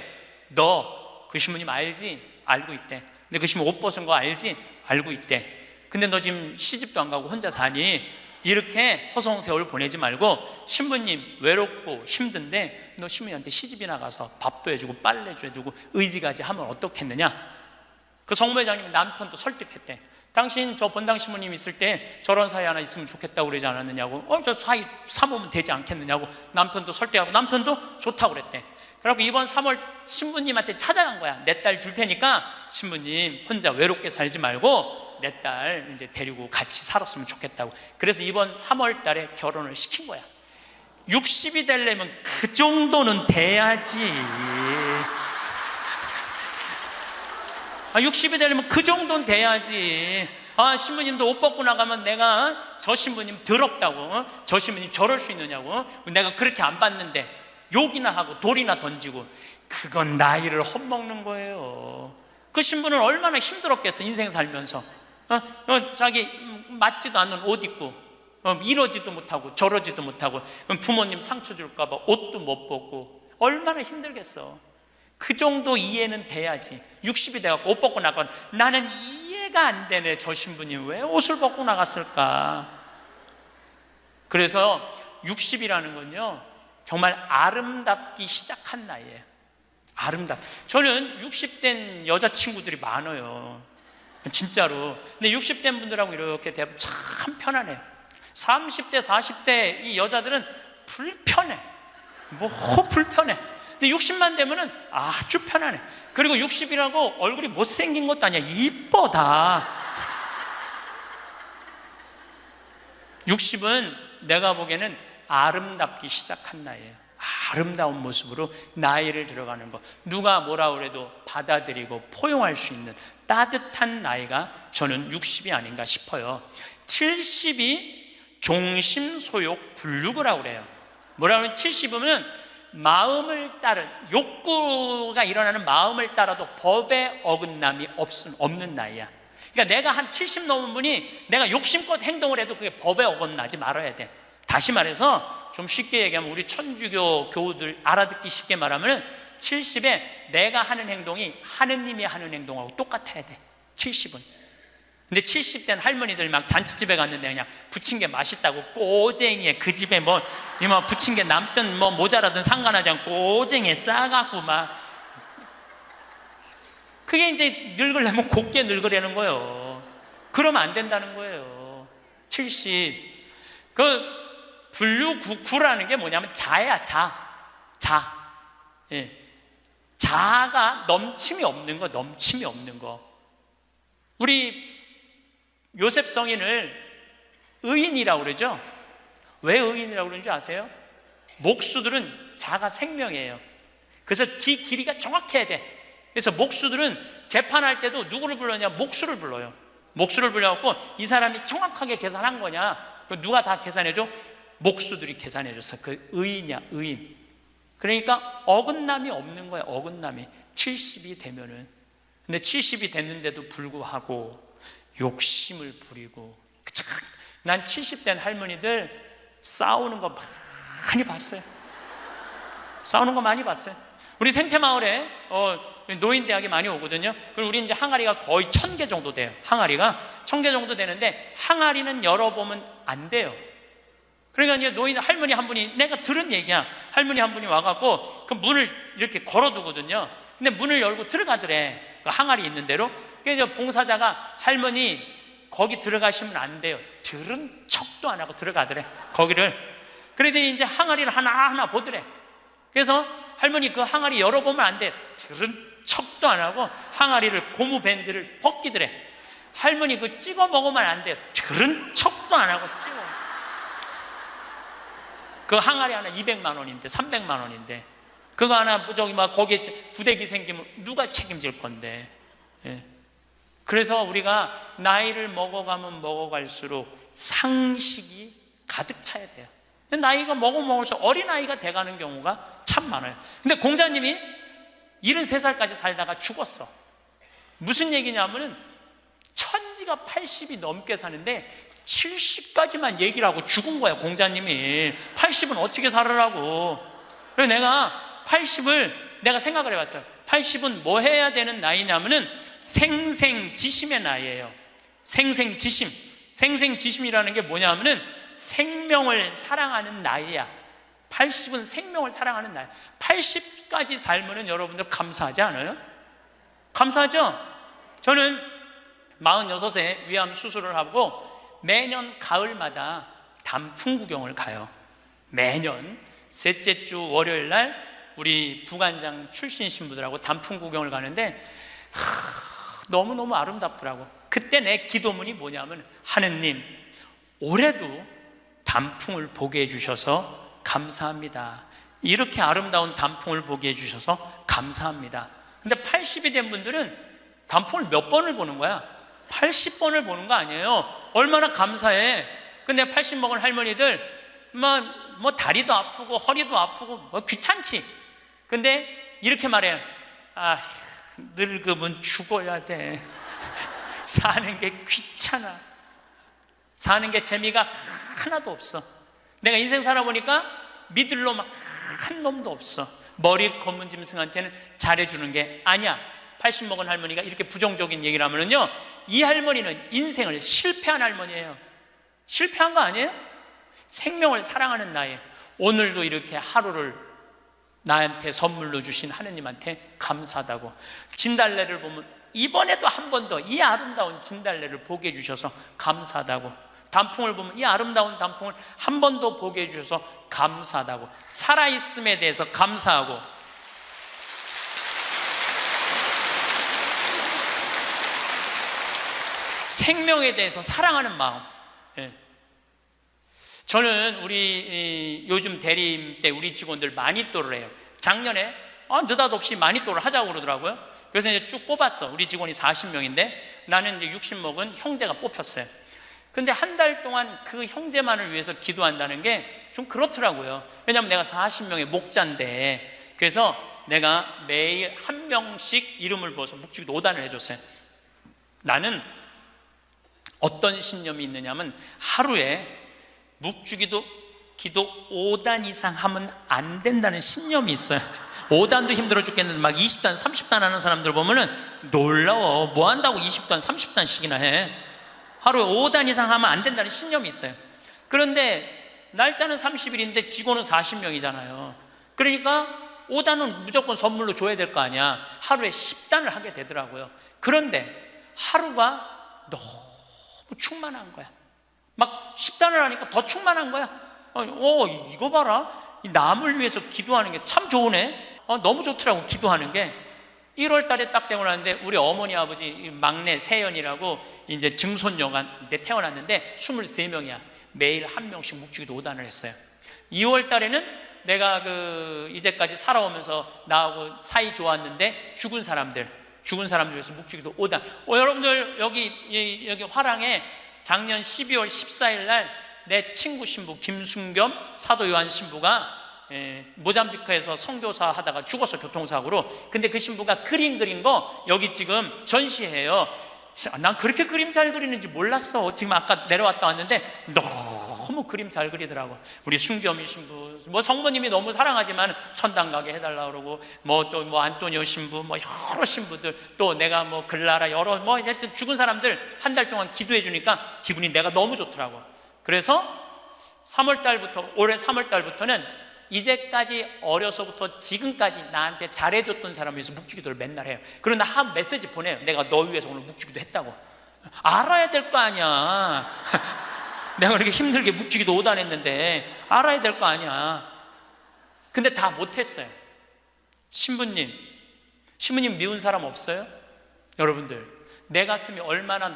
너 그 신부님 알지? 알고 있대. 근데 그 신부 옷 벗은 거 알지? 알고 있대. 근데 너 지금 시집도 안 가고 혼자 사니? 이렇게 허송세월 보내지 말고 신부님 외롭고 힘든데 너 신부님한테 시집이나 가서 밥도 해주고 빨래도 해주고 의지가지 하면 어떻겠느냐? 그 성모회장님 남편도 설득했대. 당신 저 본당 신부님 있을 때 저런 사이 하나 있으면 좋겠다고 그러지 않았느냐고. 저 사이 사모면 되지 않겠느냐고 남편도 설득하고 남편도 좋다고 그랬대. 그래갖고 이번 3월 신부님한테 찾아간 거야. 내 딸 줄 테니까 신부님 혼자 외롭게 살지 말고 내 딸 이제 데리고 같이 살았으면 좋겠다고. 그래서 이번 3월 달에 결혼을 시킨 거야. 60이 되려면 그 정도는 돼야지. 60이 되려면 그 정도는 돼야지. 신부님도 옷 벗고 나가면 내가 저 신부님 더럽다고, 저 신부님 저럴 수 있느냐고, 내가 그렇게 안 봤는데 욕이나 하고 돌이나 던지고, 그건 나이를 헛먹는 거예요. 그 신부는 얼마나 힘들었겠어. 인생 살면서 자기 맞지도 않는 옷 입고 이러지도 못하고 저러지도 못하고 부모님 상처 줄까 봐 옷도 못 벗고 얼마나 힘들겠어. 그 정도 이해는 돼야지. 60이 돼갖고 옷 벗고 나가면 나는 이해가 안 되네. 저 신부님 왜 옷을 벗고 나갔을까. 그래서 60이라는 건요 정말 아름답기 시작한 나이에요. 저는 60된 여자친구들이 많아요. 진짜로. 근데 60된 분들하고 이렇게 대하면 참 편안해요. 30대, 40대 이 여자들은 불편해. 불편해. 근데 60만 되면은 아주 편안해. 그리고 60이라고 얼굴이 못생긴 것도 아니야. 이뻐 다. 60은 내가 보기에는 아름답기 시작한 나이에요. 아름다운 모습으로 나이를 들어가는 것. 누가 뭐라 그래도 받아들이고 포용할 수 있는 따뜻한 나이가 저는 60이 아닌가 싶어요. 70이 종심소욕 불육이라고 그래요. 뭐라고 하면 70이면 마음을 따른, 욕구가 일어나는 마음을 따라도 법에 어긋남이 없는 나이야. 그러니까 내가 한 70 넘은 분이 내가 욕심껏 행동을 해도 그게 법에 어긋나지 말아야 돼. 다시 말해서 좀 쉽게 얘기하면 우리 천주교 교우들 알아듣기 쉽게 말하면 70에 내가 하는 행동이 하느님이 하는 행동하고 똑같아야 돼. 70은. 근데 70된 할머니들 막 잔치집에 갔는데 그냥 부친 게 맛있다고 꼬쟁이에 그 집에 뭐 부친 게 남든 뭐 모자라든 상관하지 않고 꼬쟁이에 싸갖고 막 그게 이제 늙으려면 곱게 늙으려는 거예요. 그러면 안 된다는 거예요. 70. 그 분류구라는 게 뭐냐면 자야, 자. 예. 자아가 넘침이 없는 거, 넘침이 없는 거. 우리 요셉 성인을 의인이라고 그러죠. 왜 의인이라고 그러는지 아세요? 목수들은 자가 생명이에요. 그래서 길이가 정확해야 돼. 그래서 목수들은 재판할 때도 누구를 불러냐? 목수를 불러요. 목수를 불러갖고 이 사람이 정확하게 계산한 거냐? 누가 다 계산해줘? 목수들이 계산해줘서 그 의인이야, 의인. 그러니까 어긋남이 없는 거야, 어긋남이. 70이 되면은. 근데 70이 됐는데도 불구하고 욕심을 부리고. 난 70된 할머니들 싸우는 거 많이 봤어요. 싸우는 거 많이 봤어요. 우리 생태마을에 노인대학이 많이 오거든요. 그리고 우리 이제 항아리가 거의 1000개 정도 돼요. 항아리가 1000개 정도 되는데 항아리는 열어보면 안 돼요. 그러니까 이제 노인 할머니 한 분이, 내가 들은 얘기야. 할머니 한 분이 와갖고 그 문을 이렇게 걸어두거든요. 근데 문을 열고 들어가더래. 그 항아리 있는 대로. 그래서 봉사자가 할머니 거기 들어가시면 안 돼요. 들은 척도 안 하고 들어가더래. 거기를. 그러더니 이제 항아리를 하나하나 보더래. 그래서 할머니 그 항아리 열어보면 안 돼. 들은 척도 안 하고 항아리를 고무 밴드를 벗기더래. 할머니 그 찍어 먹으면 안 돼. 들은 척도 안 하고 찍어. 그 항아리 하나 200만 원인데 300만 원인데 그거 하나 저기 막 거기에 구데기 생기면 누가 책임질 건데. 예. 그래서 우리가 나이를 먹어가면 먹어갈수록 상식이 가득 차야 돼요. 나이가 먹을수록 어린아이가 돼가는 경우가 참 많아요. 근데 공자님이 73살까지 살다가 죽었어. 무슨 얘기냐면은 천지가 80이 넘게 사는데 70까지만 얘기를 하고 죽은 거야. 공자님이 80은 어떻게 살으라고. 그래서 내가 80을 내가 생각을 해봤어요. 80은 뭐 해야 되는 나이냐면은 생생지심의 나이예요. 생생지심. 생생지심이라는 게 뭐냐면은 생명을 사랑하는 나이야. 80은 생명을 사랑하는 나이. 80까지 살면은 여러분들 감사하지 않아요? 감사하죠? 저는 46세 위암 수술을 하고 매년 가을마다 단풍 구경을 가요. 매년 셋째 주 월요일 날 우리 부관장 출신 신부들하고 단풍 구경을 가는데 너무너무 아름답더라고. 그때 내 기도문이 뭐냐면, 하느님 올해도 단풍을 보게 해주셔서 감사합니다. 이렇게 아름다운 단풍을 보게 해주셔서 감사합니다. 근데 80이 된 분들은 단풍을 몇 번을 보는 거야? 80번을 보는 거 아니에요. 얼마나 감사해. 근데 80 먹은 할머니들 뭐 다리도 아프고 허리도 아프고 뭐 귀찮지. 근데 이렇게 말해요. 아, 늙으면 죽어야 돼. 사는 게 귀찮아. 사는 게 재미가 하나도 없어. 내가 인생 살아보니까 믿을 놈 한 놈도 없어. 머리 검은 짐승한테는 잘해주는 게 아니야. 80 먹은 할머니가 이렇게 부정적인 얘기를 하면은요, 이 할머니는 인생을 실패한 할머니예요. 실패한 거 아니에요? 생명을 사랑하는 나이. 오늘도 이렇게 하루를 나한테 선물로 주신 하느님한테 감사하다고. 진달래를 보면 이번에도 한 번 더 이 아름다운 진달래를 보게 해주셔서 감사하다고. 단풍을 보면 이 아름다운 단풍을 한 번 더 보게 해주셔서 감사하다고. 살아있음에 대해서 감사하고, 생명에 대해서 사랑하는 마음. 예. 저는 우리 요즘 대리임 때 우리 직원들 마니또를 해요. 작년에 느닷없이 마니또를 하자고 그러더라고요. 그래서 이제 쭉 뽑았어. 우리 직원이 40명인데 나는 이제 60 먹은 형제가 뽑혔어요. 근데 한 달 동안 그 형제만을 위해서 기도한다는 게 좀 그렇더라고요. 왜냐하면 내가 40명의 목자인데, 그래서 내가 매일 한 명씩 이름을 부어서 묵주기도 5단을 해줬어요. 나는 어떤 신념이 있느냐면, 하루에 묵주기도 기도 5단 이상 하면 안 된다는 신념이 있어요. 5단도 힘들어 죽겠는데 막 20단 30단 하는 사람들 보면은 놀라워. 뭐 한다고 20단 30단씩이나 해. 하루에 5단 이상 하면 안 된다는 신념이 있어요. 그런데 날짜는 30일인데 직원은 40명이잖아요. 그러니까 5단은 무조건 선물로 줘야 될 거 아니야. 하루에 10단을 하게 되더라고요. 그런데 하루가 너무 충만한 거야. 막 식단을 하니까 더 충만한 거야. 이거 봐라. 이 남을 위해서 기도하는 게 참 좋으네. 너무 좋더라고, 기도하는 게. 1월 달에 딱 되고 나는데 우리 어머니 아버지 막내 세연이라고 이제 증손녀가 태어났는데 23명이야. 매일 한 명씩 묵주기도 5단을 했어요. 2월 달에는 내가 이제까지 살아오면서 나하고 사이 좋았는데 죽은 사람들 위해서 묵주기도 5단. 여러분들 여기 화랑에 작년 12월 14일 날 내 친구 신부 김순겸 사도 요한 신부가 모잠비크에서 선교사 하다가 죽었어, 교통사고로. 근데 그 신부가 그림 그린 거 여기 지금 전시해요. 난 그렇게 그림 잘 그리는지 몰랐어. 지금 아까 내려왔다 왔는데 너무 그림 잘 그리더라고. 우리 순겸이 신부, 성모님이 너무 사랑하지만 천당 가게 해달라 그러고, 또 안토니오 신부, 여러 신부들, 또 내가 글라라, 하여튼 죽은 사람들 한 달 동안 기도해 주니까 기분이 내가 너무 좋더라고. 그래서 올해 3월 달부터는 이제까지 어려서부터 지금까지 나한테 잘해줬던 사람을 위해서 묵주기도를 맨날 해요. 그리고 나 한 메시지 보내요. 내가 너 위해서 오늘 묵주기도 했다고. 알아야 될 거 아니야. 내가 그렇게 힘들게 묵주기도 5단 했는데 알아야 될 거 아니야. 근데 다 못했어요. 신부님 미운 사람 없어요? 여러분들, 내 가슴이 얼마나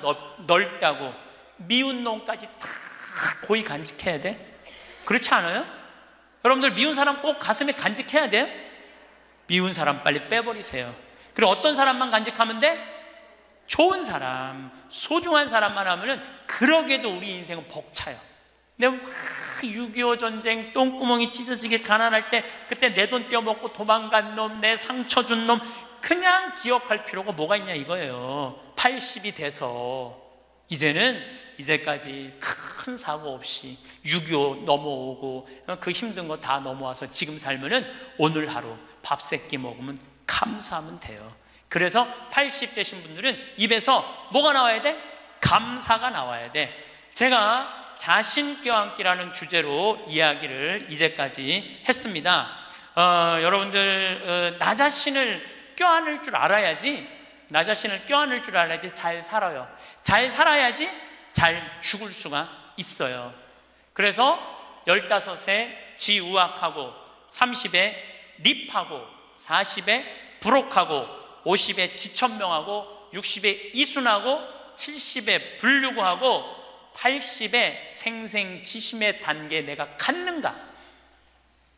넓다고 미운 놈까지 다 고이 간직해야 돼? 그렇지 않아요? 여러분들, 미운 사람 꼭 가슴에 간직해야 돼요? 미운 사람 빨리 빼버리세요. 그리고 어떤 사람만 간직하면 돼? 좋은 사람, 소중한 사람만 하면은 그러게도 우리 인생은 벅차요. 내가 6.25 전쟁 똥구멍이 찢어지게 가난할 때 그때 내 돈 떼어먹고 도망간 놈, 내 상처 준 놈 그냥 기억할 필요가 뭐가 있냐 이거예요. 80이 돼서 이제까지 큰 사고 없이 6.25 넘어오고 그 힘든 거 다 넘어와서 지금 살면은 오늘 하루 밥 세 끼 먹으면 감사하면 돼요. 그래서 80 되신 분들은 입에서 뭐가 나와야 돼? 감사가 나와야 돼. 제가 자신 껴안기라는 주제로 이야기를 이제까지 했습니다. 여러분들, 나 자신을 껴안을 줄 알아야지 잘 살아요. 잘 살아야지 잘 죽을 수가 있어요. 그래서 15에 지우학하고, 30에 립하고, 40에 부록하고, 50에 지천명하고, 60에 이순하고, 70에 불류구하고, 80에 생생지심의 단계에 내가 갔는가?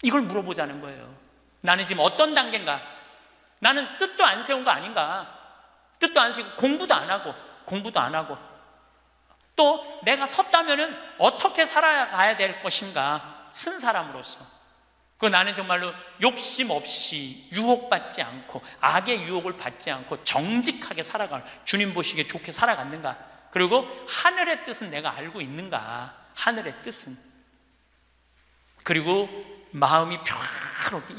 이걸 물어보자는 거예요. 나는 지금 어떤 단계인가? 나는 뜻도 안 세운 거 아닌가? 뜻도 안 세우고 공부도 안 하고 또 내가 섰다면은 어떻게 살아가야 될 것인가? 쓴 사람으로서. 나는 정말로 욕심 없이 유혹받지 않고 악의 유혹을 받지 않고 정직하게 살아가는, 주님 보시기에 좋게 살아갔는가? 그리고 하늘의 뜻은 내가 알고 있는가? 하늘의 뜻은. 그리고 마음이 평화롭게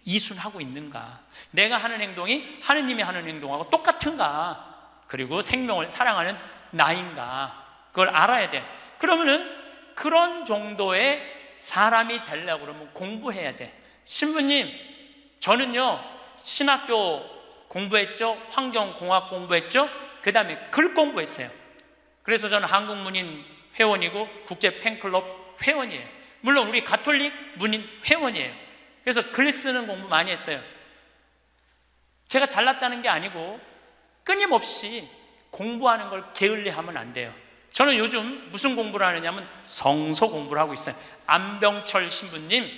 이순하고 있는가? 내가 하는 행동이 하느님이 하는 행동하고 똑같은가? 그리고 생명을 사랑하는 나인가? 그걸 알아야 돼. 그러면은 그런 정도의 사람이 되려고 그러면 공부해야 돼. 신부님, 저는요 신학교 공부했죠, 환경공학 공부했죠, 그 다음에 글 공부했어요. 그래서 저는 한국문인 회원이고 국제 팬클럽 회원이에요. 물론 우리 가톨릭 문인 회원이에요. 그래서 글 쓰는 공부 많이 했어요. 제가 잘났다는 게 아니고 끊임없이 공부하는 걸 게을리하면 안 돼요. 저는 요즘 무슨 공부를 하느냐면 성서 공부를 하고 있어요. 안병철 신부님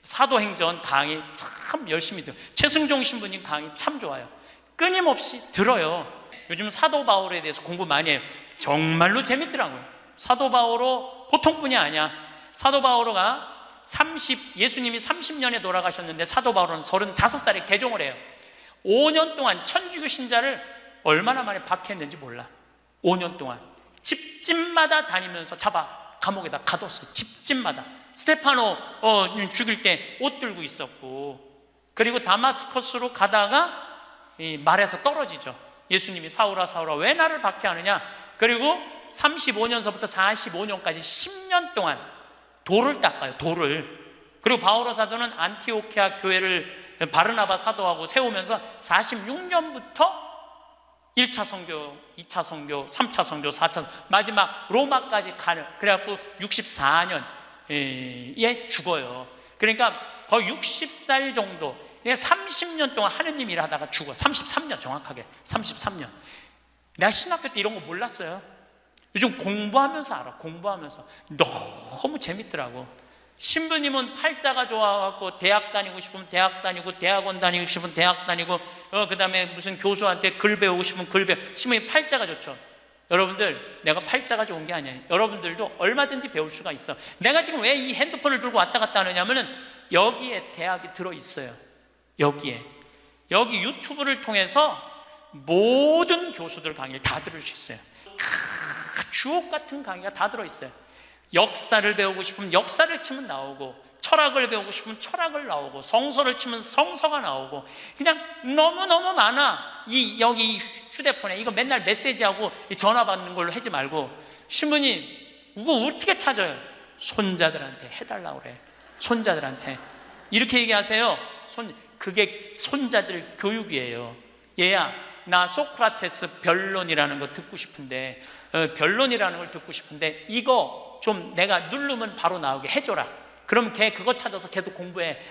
사도행전 강의 참 열심히 들어요. 최승종 신부님 강의 참 좋아요. 끊임없이 들어요. 요즘 사도 바울에 대해서 공부 많이 해요. 정말로 재밌더라고요. 사도 바오로 보통뿐이 아니야. 사도 바오로가 예수님이 30년에 돌아가셨는데 사도 바오로는 35살에 개종을 해요. 5년 동안 천주교 신자를 얼마나 많이 박해했는지 몰라. 5년 동안 집집마다 다니면서 잡아 감옥에다 가뒀어요. 집집마다. 스테파노 죽일 때 옷 들고 있었고, 그리고 다마스커스로 가다가 말에서 떨어지죠. 예수님이 사울아 사울아 왜 나를 박해하느냐. 그리고 35년서부터 45년까지 10년 동안 돌을 닦아요. 돌을. 그리고 바오로 사도는 안티오키아 교회를 바르나바 사도하고 세우면서 46년부터 1차 선교, 2차 선교, 3차 선교, 4차 마지막 로마까지 가는, 그래갖고 64년에 죽어요. 그러니까 거의 60살 정도, 30년 동안 하느님 일 하다가 죽어. 33년 정확하게 33년. 내가 신학교 때 이런 거 몰랐어요. 요즘 공부하면서 알아. 공부하면서 너무 재밌더라고. 신부님은 팔자가 좋아갖고 대학 다니고 싶으면 대학 다니고, 대학원 다니고 싶으면 대학 다니고, 그 다음에 무슨 교수한테 글 배우고 싶으면 글 배우고. 신부님 팔자가 좋죠. 여러분들, 내가 팔자가 좋은 게 아니에요. 여러분들도 얼마든지 배울 수가 있어. 내가 지금 왜 이 핸드폰을 들고 왔다 갔다 하느냐면은 여기에 대학이 들어있어요. 여기에. 여기 유튜브를 통해서 모든 교수들 강의를 다 들을 수 있어요. 주옥 같은 강의가 다 들어있어요. 역사를 배우고 싶으면 역사를 치면 나오고, 철학을 배우고 싶으면 철학을 나오고, 성서를 치면 성서가 나오고, 그냥 너무너무 많아. 여기 이 휴대폰에 이거 맨날 메시지하고 전화 받는 걸로 하지 말고, 신부님 이거 어떻게 찾아요? 손자들한테 해달라고 그래. 손자들한테 이렇게 얘기하세요. 그게 손자들 교육이에요. 얘야, 나 소크라테스 변론이라는 거 듣고 싶은데, 변론이라는 걸 듣고 싶은데 이거 좀 내가 누르면 바로 나오게 해줘라. 그럼 걔 그거 찾아서 걔도 공부해.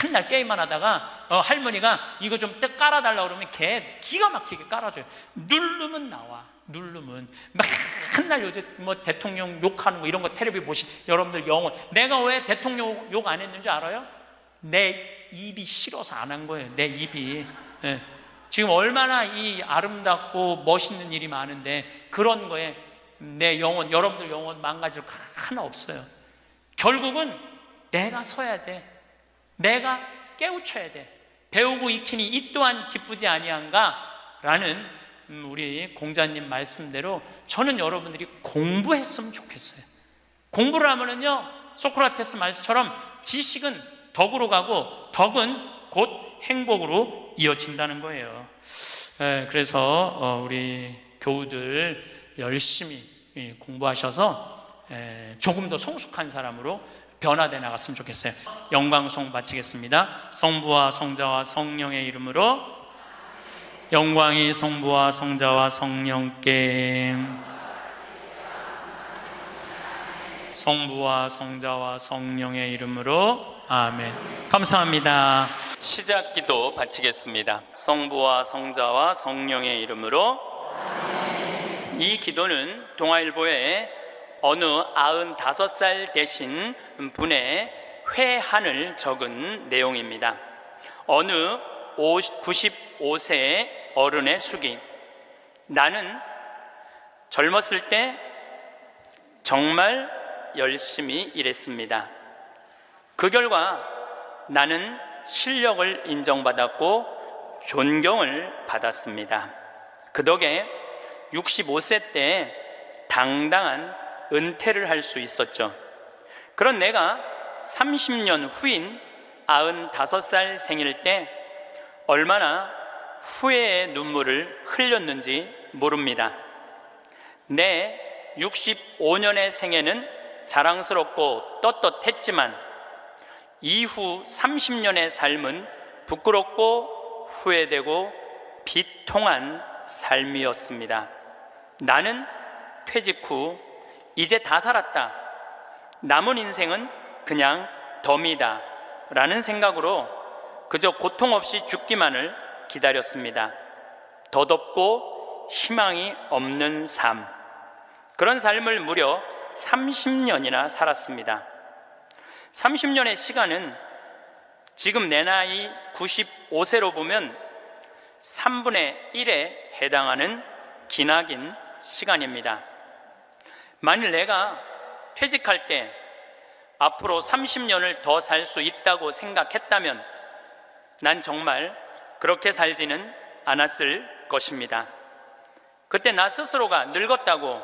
맨날 게임만 하다가 할머니가 이거 좀 깔아달라고 그러면 걔 기가 막히게 깔아줘요. 누르면 나와. 누르면. 맨날 요즘 뭐 대통령 욕하는 거 이런 거 텔레비 여러분들 영혼. 내가 왜 대통령 욕 안 했는지 알아요? 내 입이 싫어서 안 한 거예요. 내 입이. 예. 지금 얼마나 이 아름답고 멋있는 일이 많은데 그런 거에 내 영혼, 여러분들 영혼 망가질 거 하나 없어요. 결국은 내가 서야 돼. 내가 깨우쳐야 돼. 배우고 익히니 이 또한 기쁘지 아니한가? 라는 우리 공자님 말씀대로 저는 여러분들이 공부했으면 좋겠어요. 공부를 하면은요, 소크라테스 말처럼 지식은 덕으로 가고 덕은 곧 행복으로 이어진다는 거예요. 그래서 우리 교우들 열심히 공부하셔서 조금 더 성숙한 사람으로 변화되어 나갔으면 좋겠어요. 영광송 바치겠습니다. 성부와 성자와 성령의 이름으로. 영광이 성부와 성자와 성령께. 성부와 성자와 성령의 이름으로. 아멘. 감사합니다. 시작 기도 바치겠습니다. 성부와 성자와 성령의 이름으로. 이 기도는 동아일보에 어느 95살 되신 분의 회한을 적은 내용입니다. 어느 95세의 어른의 수기. 나는 젊었을 때 정말 열심히 일했습니다. 그 결과 나는 실력을 인정받았고 존경을 받았습니다. 그 덕에 65세 때 당당한 은퇴를 할 수 있었죠. 그런 내가 30년 후인 95살 생일 때 얼마나 후회의 눈물을 흘렸는지 모릅니다. 내 65년의 생애는 자랑스럽고 떳떳했지만 이후 30년의 삶은 부끄럽고 후회되고 비통한 삶이었습니다. 나는 퇴직 후 이제 다 살았다. 남은 인생은 그냥 덤이다 라는 생각으로 그저 고통 없이 죽기만을 기다렸습니다. 덧없고 희망이 없는 삶, 그런 삶을 무려 30년이나 살았습니다. 30년의 시간은 지금 내 나이 95세로 보면 3분의 1에 해당하는 기나긴 시간입니다. 만일 내가 퇴직할 때 앞으로 30년을 더 살 수 있다고 생각했다면 난 정말 그렇게 살지는 않았을 것입니다. 그때 나 스스로가 늙었다고,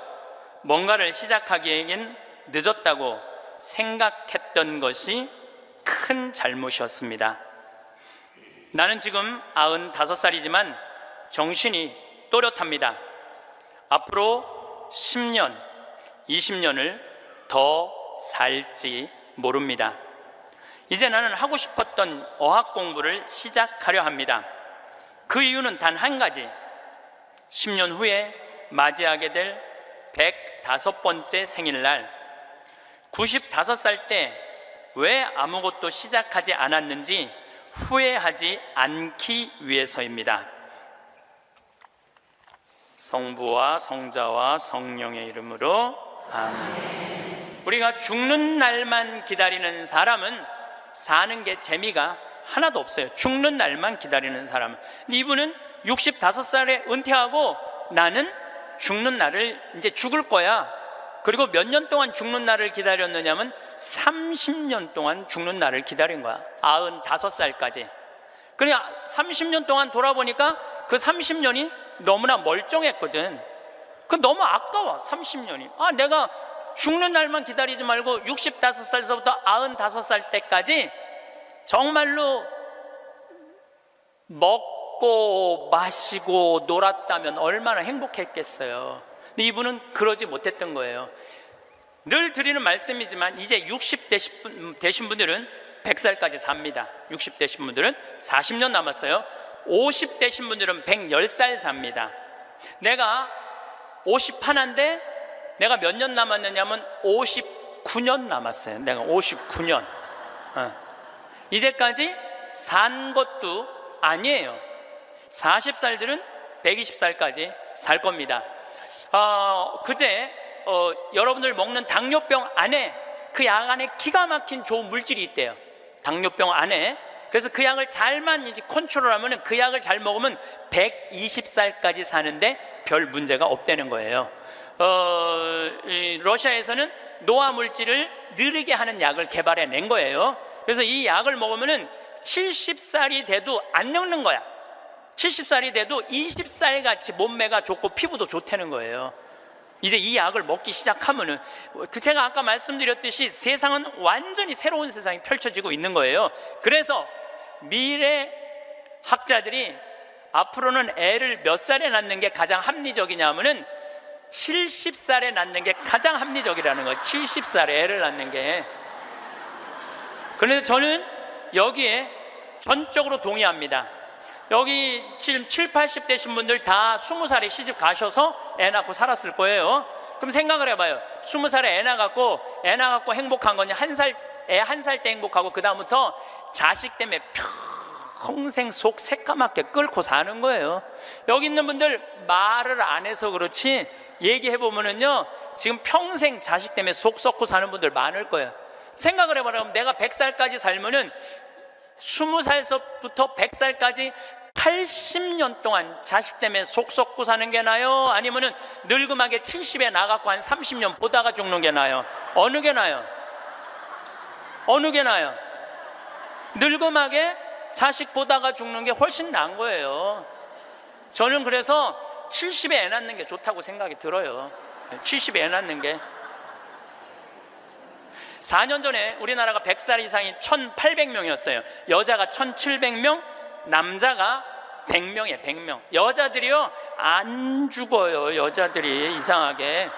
뭔가를 시작하기에는 늦었다고 생각했던 것이 큰 잘못이었습니다. 나는 지금 95살이지만 정신이 또렷합니다. 앞으로 10년, 20년을 더 살지 모릅니다. 이제 나는 하고 싶었던 어학 공부를 시작하려 합니다. 그 이유는 단 한 가지, 10년 후에 맞이하게 될 105번째 생일날, 95살 때 왜 아무것도 시작하지 않았는지 후회하지 않기 위해서입니다. 성부와 성자와 성령의 이름으로 아멘. 우리가 죽는 날만 기다리는 사람은 사는 게 재미가 하나도 없어요. 죽는 날만 기다리는 사람은. 이분은 65살에 은퇴하고 나는 죽는 날을 이제 죽을 거야. 그리고 몇 년 동안 죽는 날을 기다렸느냐면 30년 동안 죽는 날을 기다린 거야. 95살까지. 그러니까 30년 동안 돌아보니까 그 30년이 너무나 멀쩡했거든. 그 너무 아까워. 30년이. 내가 죽는 날만 기다리지 말고 65살서부터 95살 때까지 정말로 먹고 마시고 놀았다면 얼마나 행복했겠어요. 근데 이분은 그러지 못했던 거예요. 늘 드리는 말씀이지만 이제 60 되신 분들은 100살까지 삽니다. 60 되신 분들은 40년 남았어요. 50 되신 분들은 110살 삽니다. 내가 51인데 내가 몇 년 남았느냐면 59년 남았어요. 내가 59년. 이제까지 산 것도 아니에요. 40살들은 120살까지 살 겁니다. 그제 여러분들 먹는 당뇨병 안에, 그 약 안에 기가 막힌 좋은 물질이 있대요. 당뇨병 안에. 그래서 그 약을 잘만 이제 컨트롤하면, 그 약을 잘 먹으면 120살까지 사는데 별 문제가 없다는 거예요. 러시아에서는 노화 물질을 느리게 하는 약을 개발해 낸 거예요. 그래서 이 약을 먹으면 70살이 돼도 안 늙는 거야. 70살이 돼도 20살 같이 몸매가 좋고 피부도 좋다는 거예요. 이제 이 약을 먹기 시작하면은, 제가 아까 말씀드렸듯이 세상은 완전히 새로운 세상이 펼쳐지고 있는 거예요. 그래서 미래 학자들이 앞으로는 애를 몇 살에 낳는 게 가장 합리적이냐면은 70살에 낳는 게 가장 합리적이라는 거예요. 70살에 애를 낳는 게. 그런데 저는 여기에 전적으로 동의합니다. 여기 지금 7, 80 되신 분들 다 20살에 시집 가셔서 애 낳고 살았을 거예요. 그럼 생각을 해봐요. 20살에 애 낳고 행복한 거냐? 애 한 살 때 행복하고 그 다음부터 자식 때문에 평생 속 새까맣게 끓고 사는 거예요. 여기 있는 분들 말을 안 해서 그렇지 얘기해보면은요, 지금 평생 자식 때문에 속 썩고 사는 분들 많을 거예요. 생각을 해봐라. 내가 100살까지 살면은 20살부터 100살까지 80년 동안 자식 때문에 속 썩고 사는 게 나아요? 아니면은 늙음하게 70에 나가고 한 30년 보다가 죽는 게 나아요? 어느 게 나아요? 어느 게 나아요? 늙음하게 자식 보다가 죽는 게 훨씬 나은 거예요. 저는 그래서 70에 애 낳는 게 좋다고 생각이 들어요. 70에 애 낳는 게. 4년 전에 우리나라가 100살 이상이 1,800명이었어요. 여자가 1,700명, 남자가 100명이에요. 100명. 여자들이요 안 죽어요. 여자들이 이상하게.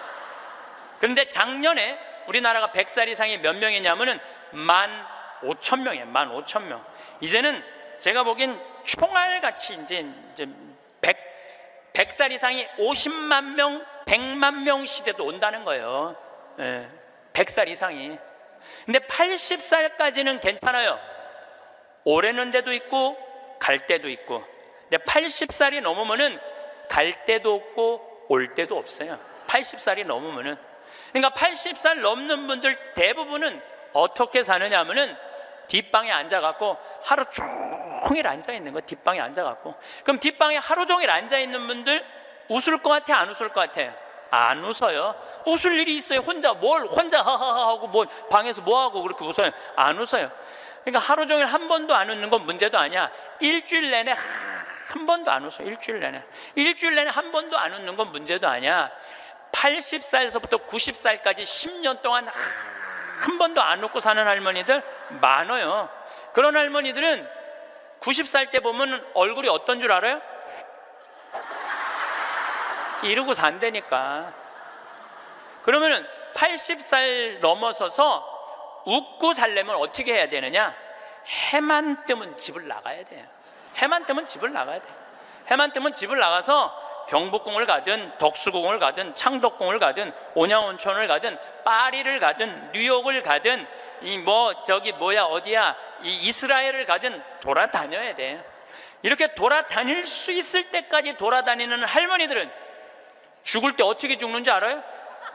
그런데 작년에 우리나라가 100살 이상이 몇 명이냐면은 15,000명이에요. 15,000명. 이제는 제가 보기엔 총알같이 이제 100살 이상이 50만 명, 100만 명 시대도 온다는 거예요. 100살 이상이. 근데 80살까지는 괜찮아요. 오래는 데도 있고 갈 때도 있고. 근데 80살이 넘으면은 갈 때도 없고 올 때도 없어요. 80살이 넘으면은. 그러니까 80살 넘는 분들 대부분은 어떻게 사느냐 하면은 뒷방에 앉아갖고 하루 종일 앉아있는 거. 뒷방에 앉아갖고. 그럼 뒷방에 하루 종일 앉아있는 분들 웃을 것 같아? 안 웃을 것 같아요? 안 웃어요. 웃을 일이 있어요? 혼자 하하하 하고 뭐 방에서 뭐 하고 그렇게 웃어요? 안 웃어요. 그러니까 하루 종일 한 번도 안 웃는 건 문제도 아니야. 일주일 내내 한 번도 안 웃어. 일주일 내내 한 번도 안 웃는 건 문제도 아니야. 80살에서부터 90살까지 10년 동안 한 번도 안 웃고 사는 할머니들 많아요. 그런 할머니들은 90살 때 보면 얼굴이 어떤 줄 알아요? 이러고 산다니까. 그러면은 80살 넘어서서 웃고 살려면 어떻게 해야 되느냐? 해만 뜨면 집을 나가야 돼요. 해만 뜨면 집을 나가야 돼요. 해만 뜨면 집을 나가서 경복궁을 가든 덕수궁을 가든 창덕궁을 가든 온양온천을 가든 파리를 가든 뉴욕을 가든 어디야 이 이스라엘을 가든 돌아다녀야 돼. 이렇게 돌아다닐 수 있을 때까지 돌아다니는 할머니들은 죽을 때 어떻게 죽는지 알아요?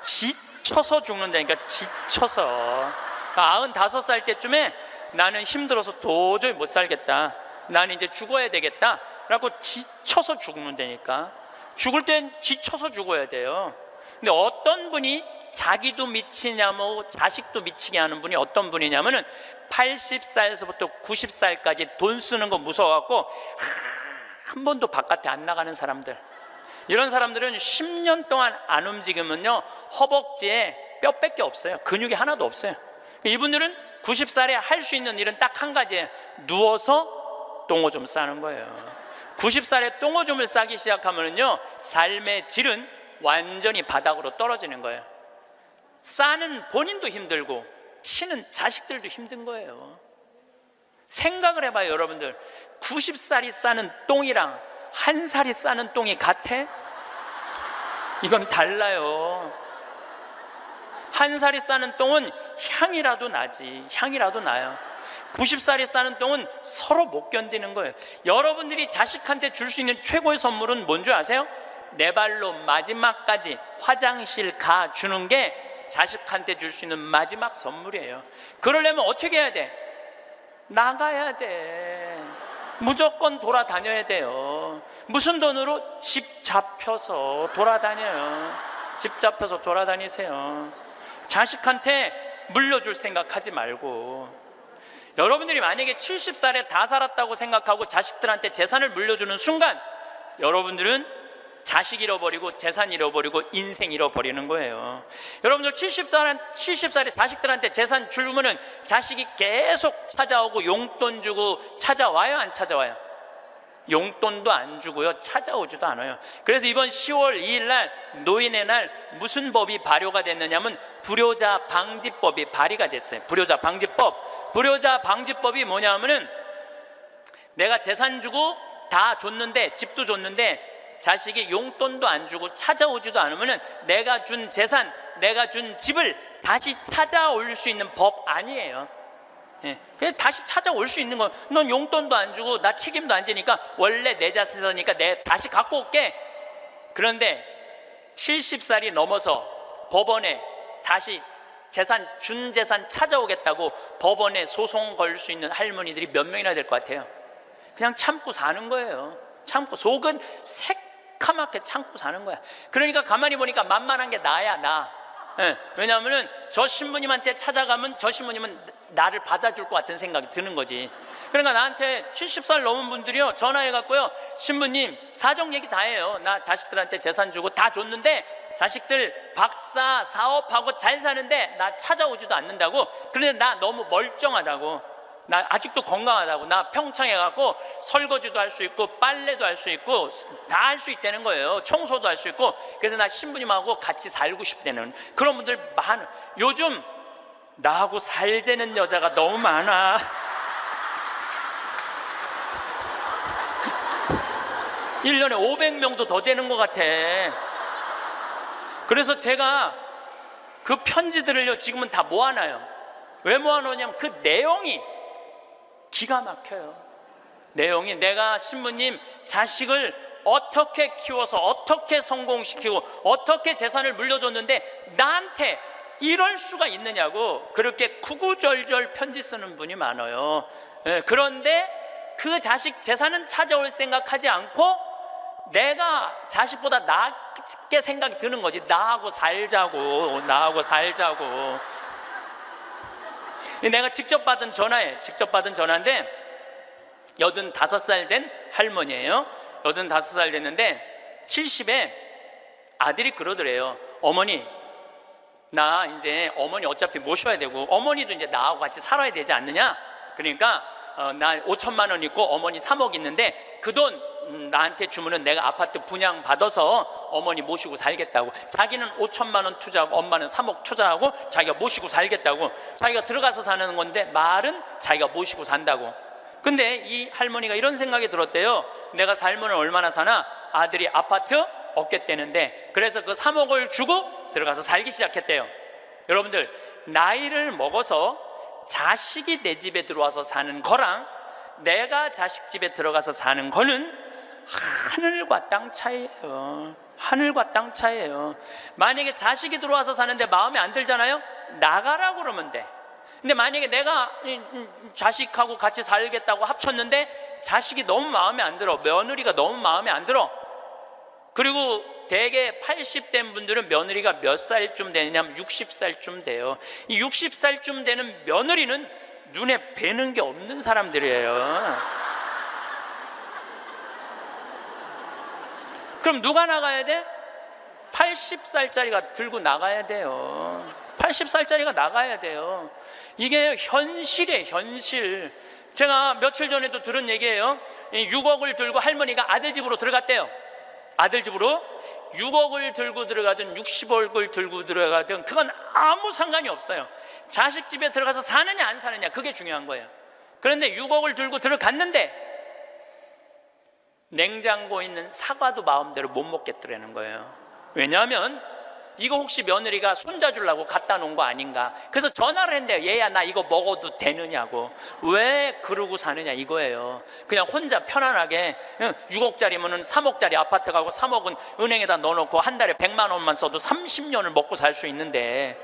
지쳐서 죽는다니까. 지쳐서. 95살 때쯤에 나는 힘들어서 도저히 못 살겠다, 나는 이제 죽어야 되겠다 라고 지쳐서 죽는다니까. 죽을 땐 지쳐서 죽어야 돼요. 근데 어떤 분이 자기도 미치냐면 자식도 미치게 하는 분이 어떤 분이냐면은 80살에서부터 90살까지 돈 쓰는 거 무서워갖고 한 번도 바깥에 안 나가는 사람들. 이런 사람들은 10년 동안 안 움직이면요 허벅지에 뼈밖에 없어요. 근육이 하나도 없어요. 이분들은 90살에 할 수 있는 일은 딱 한 가지예요. 누워서 똥오줌 싸는 거예요. 90살에 똥오줌을 싸기 시작하면요 삶의 질은 완전히 바닥으로 떨어지는 거예요. 싸는 본인도 힘들고 치는 자식들도 힘든 거예요. 생각을 해봐요, 여러분들. 90살이 싸는 똥이랑 1살이 싸는 똥이 같아? 이건 달라요. 1살이 싸는 똥은 향이라도 나지, 향이라도 나요. 90살이 싸는 똥은 서로 못 견디는 거예요. 여러분들이 자식한테 줄 수 있는 최고의 선물은 뭔 줄 아세요? 내 발로 마지막까지 화장실 가 주는 게 자식한테 줄 수 있는 마지막 선물이에요. 그러려면 어떻게 해야 돼? 나가야 돼. 무조건 돌아다녀야 돼요. 무슨 돈으로? 집 잡혀서 돌아다녀요. 집 잡혀서 돌아다니세요. 자식한테 물려줄 생각하지 말고. 여러분들이 만약에 70살에 다 살았다고 생각하고 자식들한테 재산을 물려주는 순간 여러분들은 자식 잃어버리고 재산 잃어버리고 인생 잃어버리는 거예요. 여러분들 70살에 자식들한테 재산 주면은 자식이 계속 찾아오고 용돈 주고 찾아와요, 안 찾아와요? 용돈도 안 주고요, 찾아오지도 않아요. 그래서 이번 10월 2일 날 노인의 날 무슨 법이 발효가 됐느냐면 불효자 방지법이 발의가 됐어요. 불효자 방지법. 불효자 방지법이 뭐냐면은 내가 재산 주고 다 줬는데, 집도 줬는데 자식이 용돈도 안 주고 찾아오지도 않으면은 내가 준 재산, 내가 준 집을 다시 찾아올 수 있는 법 아니에요. 예, 그냥 다시 찾아올 수 있는 거. 넌 용돈도 안 주고 나 책임도 안 지니까 원래 내 자산이니까 내 다시 갖고 올게. 그런데 70살이 넘어서 법원에 다시 준 재산 찾아오겠다고 법원에 소송 걸 수 있는 할머니들이 몇 명이나 될 것 같아요? 그냥 참고 사는 거예요. 참고, 속은 새카맣게 참고 사는 거야. 그러니까 가만히 보니까 만만한 게 나야, 나. 예, 왜냐하면 저 신부님한테 찾아가면 저 신부님은 나를 받아줄 것 같은 생각이 드는 거지. 그러니까 나한테 70살 넘은 분들이요 전화해갖고요, 신부님 사정 얘기 다 해요. 나 자식들한테 재산 주고 다 줬는데 자식들 박사 사업하고 잘 사는데 나 찾아오지도 않는다고. 그런데 나 너무 멀쩡하다고, 나 아직도 건강하다고, 나 평창해갖고 설거지도 할 수 있고 빨래도 할 수 있고 다 할 수 있다는 거예요. 청소도 할 수 있고. 그래서 나 신부님하고 같이 살고 싶다는 그런 분들 많아. 요즘 나하고 살자는 여자가 너무 많아. 1년에 500명도 더 되는 것 같아. 그래서 제가 그 편지들을요 지금은 다 모아놔요. 왜 모아놓냐면 그 내용이 기가 막혀요. 내용이 내가 신부님 자식을 어떻게 키워서 어떻게 성공시키고 어떻게 재산을 물려줬는데 나한테 이럴 수가 있느냐고 그렇게 구구절절 편지 쓰는 분이 많아요. 그런데 그 자식 재산은 찾아올 생각하지 않고 내가 자식보다 낫게 생각이 드는 거지. 나하고 살자고. 내가 직접 받은 전화인데 85살 된 할머니예요. 85살 됐는데 70에 아들이 그러더래요. 어머니, 나 이제 어머니 어차피 모셔야 되고 어머니도 이제 나하고 같이 살아야 되지 않느냐. 그러니까 나 5천만 원 있고 어머니 3억 있는데 그 돈 나한테 주면은 내가 아파트 분양 받아서 어머니 모시고 살겠다고. 자기는 5천만 원 투자하고 엄마는 3억 투자하고 자기가 모시고 살겠다고. 자기가 들어가서 사는 건데 말은 자기가 모시고 산다고. 근데 이 할머니가 이런 생각이 들었대요. 내가 살면 얼마나 사나? 아들이 아파트 얻겠다는데, 그래서 그 3억을 주고 들어가서 살기 시작했대요. 여러분들, 나이를 먹어서 자식이 내 집에 들어와서 사는 거랑 내가 자식 집에 들어가서 사는 거는 하늘과 땅 차이예요. 하늘과 땅 차이예요. 만약에 자식이 들어와서 사는데 마음에 안 들잖아요? 나가라고 그러면 돼. 근데 만약에 내가 자식하고 같이 살겠다고 합쳤는데 자식이 너무 마음에 안 들어, 며느리가 너무 마음에 안 들어. 그리고 대개 80된 분들은 며느리가 몇 살쯤 되냐면 60살쯤 돼요. 이 60살쯤 되는 며느리는 눈에 뵈는 게 없는 사람들이에요. 그럼 누가 나가야 돼? 80살짜리가 들고 나가야 돼요. 80살짜리가 나가야 돼요. 이게 현실이에요, 현실. 제가 며칠 전에도 들은 얘기예요. 6억을 들고 할머니가 아들 집으로 들어갔대요. 아들 집으로 6억을 들고 들어가든 60억을 들고 들어가든 그건 아무 상관이 없어요. 자식 집에 들어가서 사느냐 안 사느냐, 그게 중요한 거예요. 그런데 6억을 들고 들어갔는데 냉장고에 있는 사과도 마음대로 못 먹겠더라는 거예요. 왜냐하면 이거 혹시 며느리가 손자 주려고 갖다 놓은 거 아닌가. 그래서 전화를 했는데요. 얘야, 나 이거 먹어도 되느냐고. 왜 그러고 사느냐 이거예요. 그냥 혼자 편안하게 6억짜리면 3억짜리 아파트 가고 3억은 은행에다 넣어놓고 한 달에 100만 원만 써도 30년을 먹고 살 수 있는데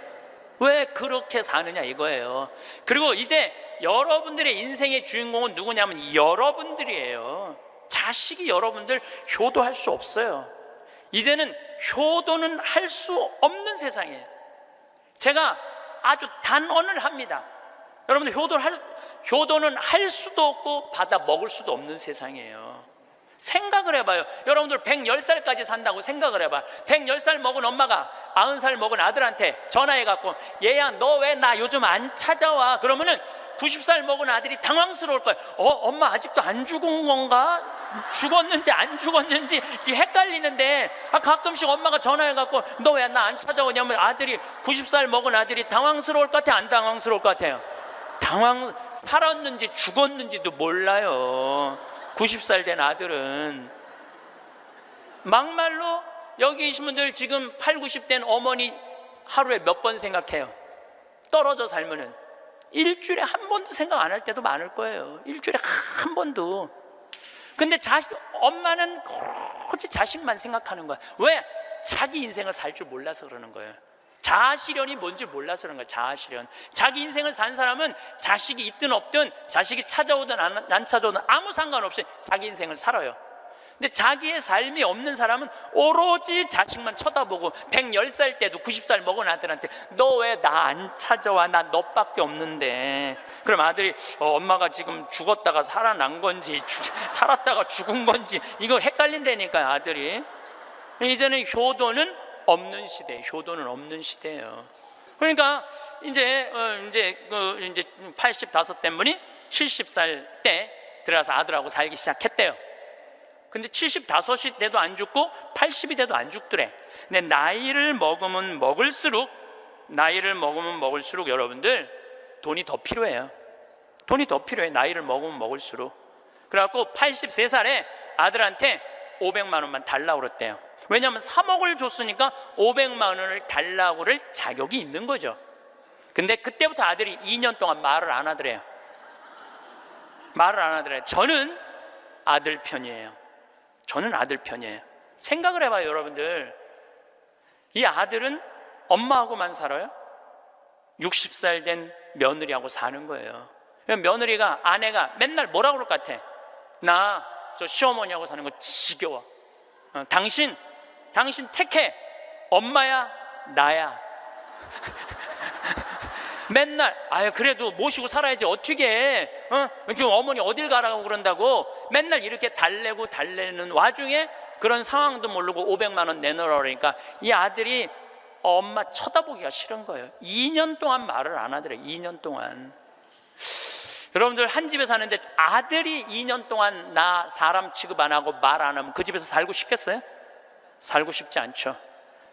왜 그렇게 사느냐 이거예요. 그리고 이제 여러분들의 인생의 주인공은 누구냐면 여러분들이에요. 자식이 여러분들 효도할 수 없어요. 이제는 효도는 할 수 없는 세상이에요. 제가 아주 단언을 합니다. 여러분들, 효도는 할 수도 없고 받아 먹을 수도 없는 세상이에요. 생각을 해봐요. 여러분들 110살까지 산다고 생각을 해봐. 110살 먹은 엄마가 90살 먹은 아들한테 전화해갖고 얘야, 너 왜 나 요즘 안 찾아와? 그러면은 90살 먹은 아들이 당황스러울 거예요. 엄마 아직도 안 죽은 건가? 죽었는지 안 죽었는지 헷갈리는데, 가끔씩 엄마가 전화해갖고 너 왜 나 안 찾아오냐면 아들이 90살 먹은 아들이 당황스러울 것 같아요, 안 당황스러울 것 같아요? 살았는지 죽었는지도 몰라요. 90살 된 아들은. 막말로 여기 계신 분들 지금 8, 90된 어머니 하루에 몇 번 생각해요? 떨어져 살면은 일주일에 한 번도 생각 안 할 때도 많을 거예요. 일주일에 한 번도. 근데 엄마는 오로지 자식만 생각하는 거야. 왜? 자기 인생을 살 줄 몰라서 그러는 거예요. 자아실현이 뭔지 몰라서 그런 거예요. 자아실현. 자기 인생을 산 사람은 자식이 있든 없든, 자식이 찾아오든 안 찾아오든 아무 상관없이 자기 인생을 살아요. 근데 자기의 삶이 없는 사람은 오로지 자식만 쳐다보고 110살 때도 90살 먹은 아들한테 너 왜 나 안 찾아와? 나 너밖에 없는데. 그럼 아들이 엄마가 지금 죽었다가 살아난 건지 살았다가 죽은 건지 이거 헷갈린다니까요, 아들이. 이제는 효도는 없는 시대, 효도는 없는 시대예요. 그러니까 이제 85된 분이 70살 때 들어가서 아들하고 살기 시작했대요. 근데 75이 돼도 안 죽고 80이 돼도 안 죽더래. 근데 나이를 먹으면 먹을수록 여러분들 돈이 더 필요해요. 돈이 더 필요해. 나이를 먹으면 먹을수록. 그래갖고 83살에 아들한테 500만 원만 달라고 그랬대요. 왜냐하면 3억을 줬으니까 500만 원을 달라고 그럴 자격이 있는 거죠. 근데 그때부터 아들이 2년 동안 말을 안 하더래요. 말을 안 하더래요. 저는 아들 편이에요. 생각을 해봐요, 여러분들. 이 아들은 엄마하고만 살아요? 60살 된 며느리하고 사는 거예요. 며느리가, 아내가 맨날 뭐라고 그럴 것 같아? 나 저 시어머니하고 사는 거 지겨워. 당신 택해. 엄마야, 나야. 맨날 그래도 모시고 살아야지 어떻게 해? 지금 어머니 어딜 가라고 그런다고 맨날 이렇게 달래는 와중에 그런 상황도 모르고 500만 원 내놓으라 그러니까 이 아들이 엄마 쳐다보기가 싫은 거예요. 2년 동안 말을 안 하더래. 2년 동안. 여러분들, 한 집에 사는데 아들이 2년 동안 나 사람 취급 안 하고 말 안 하면 그 집에서 살고 싶겠어요? 살고 싶지 않죠.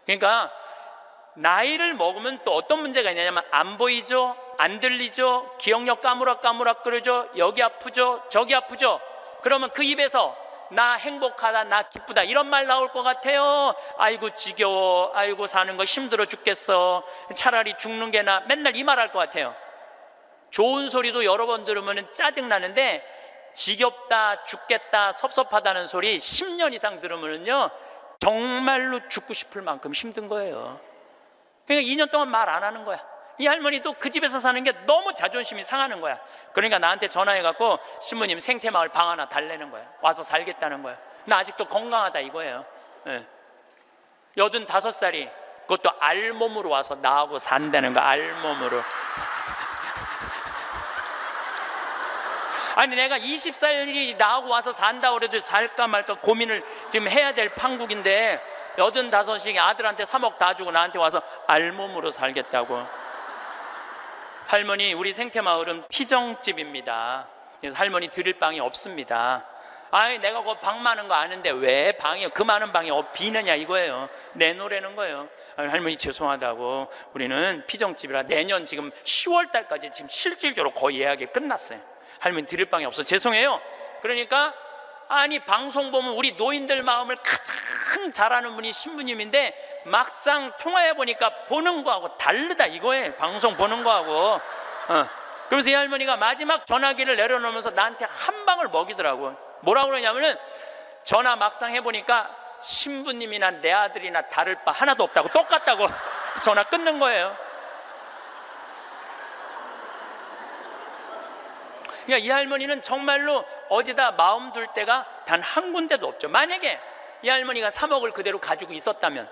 그러니까 나이를 먹으면 또 어떤 문제가 있냐면 안 보이죠, 안 들리죠, 기억력 까무락까무락 거리죠, 여기 아프죠, 저기 아프죠. 그러면 그 입에서 나 행복하다, 나 기쁘다 이런 말 나올 것 같아요? 아이고 지겨워, 아이고 사는 거 힘들어 죽겠어, 차라리 죽는 게 나, 맨날 이 말 할 것 같아요. 좋은 소리도 여러 번 들으면 짜증나는데 지겹다, 죽겠다, 섭섭하다는 소리 10년 이상 들으면요 정말로 죽고 싶을 만큼 힘든 거예요. 그러니까 2년 동안 말 안 하는 거야. 이 할머니도 그 집에서 사는 게 너무 자존심이 상하는 거야. 그러니까 나한테 전화해갖고 신부님 생태마을 방 하나 달래는 거야. 와서 살겠다는 거야. 나 아직도 건강하다 이거예요. 85살이 그것도 알몸으로 와서 나하고 산다는 거야. 알몸으로. 아니 내가 20살이 나하고 와서 산다고 그래도 살까 말까 고민을 지금 해야 될 판국인데 85이 아들한테 3억 다 주고 나한테 와서 알몸으로 살겠다고. 할머니, 우리 생태마을은 피정집입니다. 그래서 할머니 드릴 방이 없습니다. 아니 내가 그 방 많은 거 아는데 왜 방이 그 많은 방이 비느냐 이거예요. 내놓으라는 거예요. 아니, 할머니 죄송하다고 우리는 피정집이라 내년 지금 10월 달까지 지금 실질적으로 거의 예약이 끝났어요. 할머니 드릴 방이 없어 죄송해요. 그러니까 아니 방송 보면 우리 노인들 마음을 가장 잘 아는 분이 신부님인데 막상 통화해 보니까 보는 거하고 다르다 이거예요. 방송 보는 거하고. 그러면서 이 할머니가 마지막 전화기를 내려놓으면서 나한테 한 방을 먹이더라고. 뭐라고 그러냐면은 전화 막상 해보니까 신부님이나 내 아들이나 다를 바 하나도 없다고, 똑같다고 전화 끊는 거예요. 그러니까 이 할머니는 정말로 어디다 마음 둘 데가 단 한 군데도 없죠. 만약에 이 할머니가 3억을 그대로 가지고 있었다면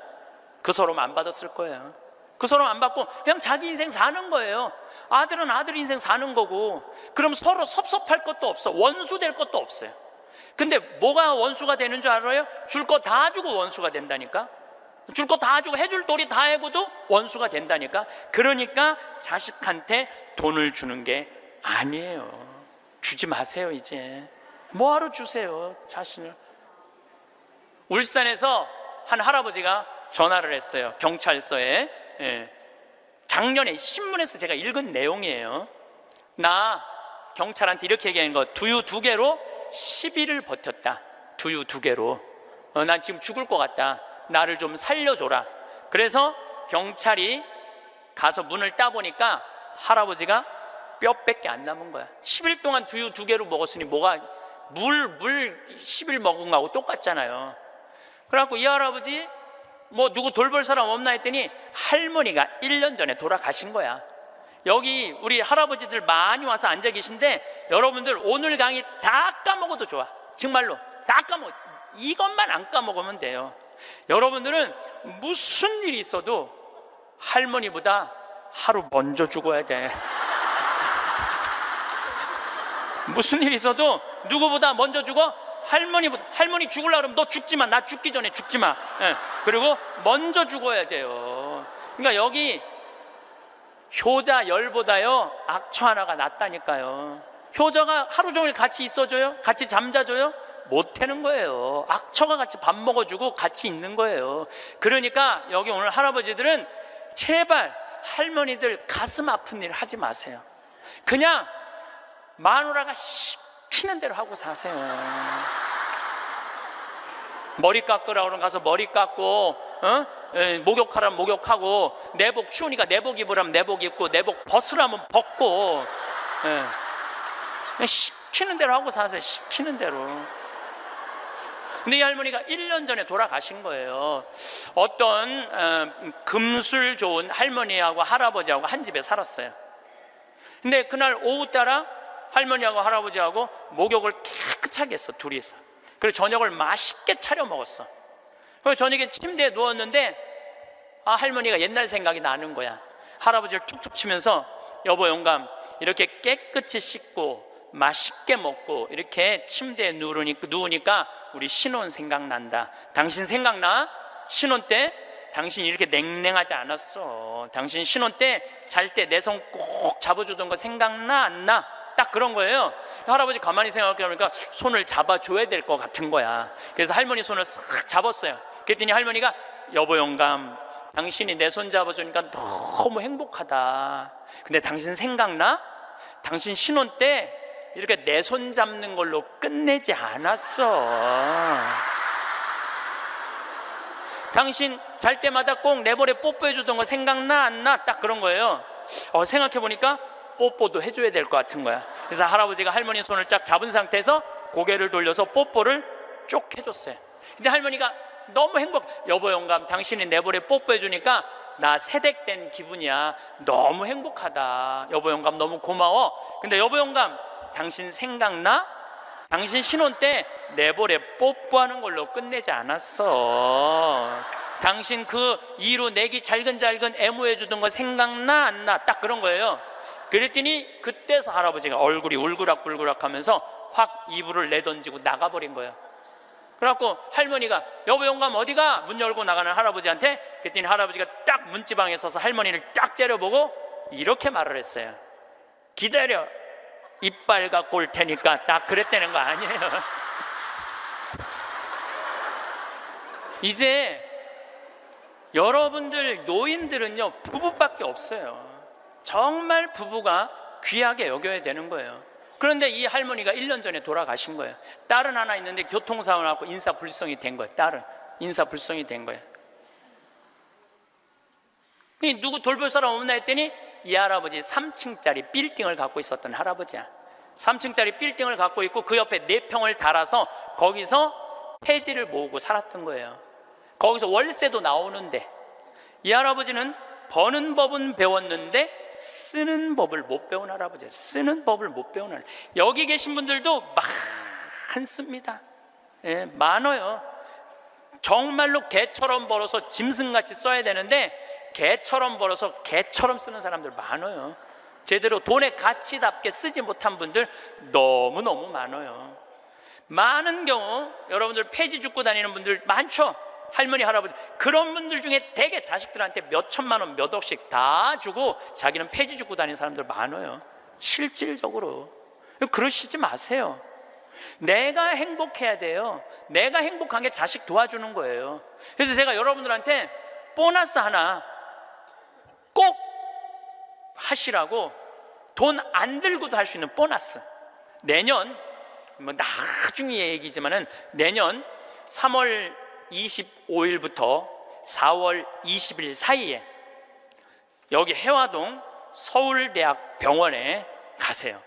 그 서름 안 받았을 거예요. 그 서름 안 받고 그냥 자기 인생 사는 거예요. 아들은 아들 인생 사는 거고. 그럼 서로 섭섭할 것도 없어. 원수 될 것도 없어요. 근데 뭐가 원수가 되는 줄 알아요? 줄 거 다 주고 원수가 된다니까. 줄 거 다 주고 해줄 도리 다 해고도 원수가 된다니까. 그러니까 자식한테 돈을 주는 게 아니에요. 주지 마세요. 이제 뭐하러 주세요 자신을. 울산에서 한 할아버지가 전화를 했어요. 경찰서에. 작년에 신문에서 제가 읽은 내용이에요. 나 경찰한테 이렇게 얘기한 거, 두유 2개로 10일을 버텼다. 두유 2개로. 난 지금 죽을 것 같다. 나를 좀 살려줘라. 그래서 경찰이 가서 문을 따보니까 할아버지가 뼈밖에 안 남은 거야. 10일 동안 두유 2개로 먹었으니 뭐가 물 10일 먹은 거하고 똑같잖아요. 그래갖고 이 할아버지 뭐 누구 돌볼 사람 없나 했더니 할머니가 1년 전에 돌아가신 거야. 여기 우리 할아버지들 많이 와서 앉아 계신데 여러분들 오늘 강의 다 까먹어도 좋아. 정말로 다 까먹어. 이것만 안 까먹으면 돼요. 여러분들은 무슨 일이 있어도 할머니보다 하루 먼저 죽어야 돼. 무슨 일이 있어도 누구보다 먼저 죽어? 할머니 죽으려고 그러면 너 죽지 마. 나 죽기 전에 죽지 마. 그리고 먼저 죽어야 돼요. 그러니까 여기 효자 열보다요 악처 하나가 낫다니까요. 효자가 하루 종일 같이 있어줘요? 같이 잠자줘요? 못하는 거예요. 악처가 같이 밥 먹어주고 같이 있는 거예요. 그러니까 여기 오늘 할아버지들은 제발 할머니들 가슴 아픈 일 하지 마세요. 그냥 마누라가 시키는 대로 하고 사세요. 머리 깎으라 그러면 가서 머리 깎고, 목욕하라면 목욕하고, 내복 추우니까 내복 입으라면 내복 입고, 내복 벗으라면 벗고, 시키는 대로 하고 사세요. 시키는 대로. 근데 이 할머니가 1년 전에 돌아가신 거예요. 어떤 금술 좋은 할머니하고 할아버지하고 한 집에 살았어요. 근데 그날 오후 따라 할머니하고 할아버지하고 목욕을 깨끗하게 했어, 둘이서. 그리고 저녁을 맛있게 차려 먹었어. 그리고 저녁에 침대에 누웠는데 할머니가 옛날 생각이 나는 거야. 할아버지를 툭툭 치면서 여보 영감, 이렇게 깨끗이 씻고 맛있게 먹고 이렇게 침대에 누우니까 우리 신혼 생각난다. 당신 생각나? 신혼 때 당신이 이렇게 냉랭하지 않았어. 당신 신혼 때 잘 때 내 손 꼭 잡아주던 거 생각나 안 나? 딱 그런 거예요. 할아버지 가만히 생각해보니까 손을 잡아줘야 될 것 같은 거야. 그래서 할머니 손을 싹 잡았어요. 그랬더니 할머니가 여보 영감, 당신이 내 손 잡아주니까 너무 행복하다. 근데 당신 생각나? 당신 신혼 때 이렇게 내 손 잡는 걸로 끝내지 않았어. 당신 잘 때마다 꼭 내 볼에 뽀뽀해 주던 거 생각나 안 나? 딱 그런 거예요. 생각해보니까 뽀뽀도 해줘야 될 것 같은 거야. 그래서 할아버지가 할머니 손을 쫙 잡은 상태에서 고개를 돌려서 뽀뽀를 쭉 해줬어요. 근데 할머니가 너무 여보 영감, 당신이 내 볼에 뽀뽀해 주니까 나 세댁된 기분이야. 너무 행복하다. 여보 영감 너무 고마워. 근데 여보 영감, 당신 생각나? 당신 신혼 때 내 볼에 뽀뽀하는 걸로 끝내지 않았어. 당신 그 이로 내기 잘근잘근 애무해 주던 거 생각나 안 나? 딱 그런 거예요. 그랬더니 그때서 할아버지가 얼굴이 울그락불그락 하면서 확 이불을 내던지고 나가버린 거예요. 그래갖고 할머니가 여보 영감 어디가? 문 열고 나가는 할아버지한테, 그랬더니 할아버지가 딱 문지방에 서서 할머니를 딱 째려보고 이렇게 말을 했어요. 기다려, 이빨 갖고 올 테니까. 딱 그랬다는 거 아니에요. 이제 여러분들 노인들은요 부부밖에 없어요. 정말 부부가 귀하게 여겨야 되는 거예요. 그런데 이 할머니가 1년 전에 돌아가신 거예요. 딸은 하나 있는데 교통사고 나고 인사불성이 된 거예요. 딸은 인사불성이 된 거예요. 누구 돌볼 사람 없나 했더니 이 할아버지 3층짜리 빌딩을 갖고 있었던 할아버지야. 3층짜리 빌딩을 갖고 있고 그 옆에 4평을 달아서 거기서 폐지를 모으고 살았던 거예요. 거기서 월세도 나오는데 이 할아버지는 버는 법은 배웠는데 쓰는 법을 못 배운 할아버지예요. 쓰는 법을 못 배운 할아버지. 여기 계신 분들도 많습니다. 예, 많아요. 정말로 개처럼 벌어서 짐승같이 써야 되는데 개처럼 벌어서 개처럼 쓰는 사람들 많아요. 제대로 돈의 가치답게 쓰지 못한 분들 너무너무 많아요. 많은 경우 여러분들 폐지 줍고 다니는 분들 많죠. 할머니 할아버지 그런 분들 중에 대개 자식들한테 몇 천만 원 몇 억씩 다 주고 자기는 폐지 줍고 다니는 사람들 많아요. 실질적으로 그러시지 마세요. 내가 행복해야 돼요. 내가 행복한 게 자식 도와주는 거예요. 그래서 제가 여러분들한테 보너스 하나 꼭 하시라고, 돈 안 들고도 할 수 있는 보너스. 내년 나중에 얘기지만은 내년 3월 25일부터 4월 20일 사이에 여기 해화동 서울대학병원에 가세요.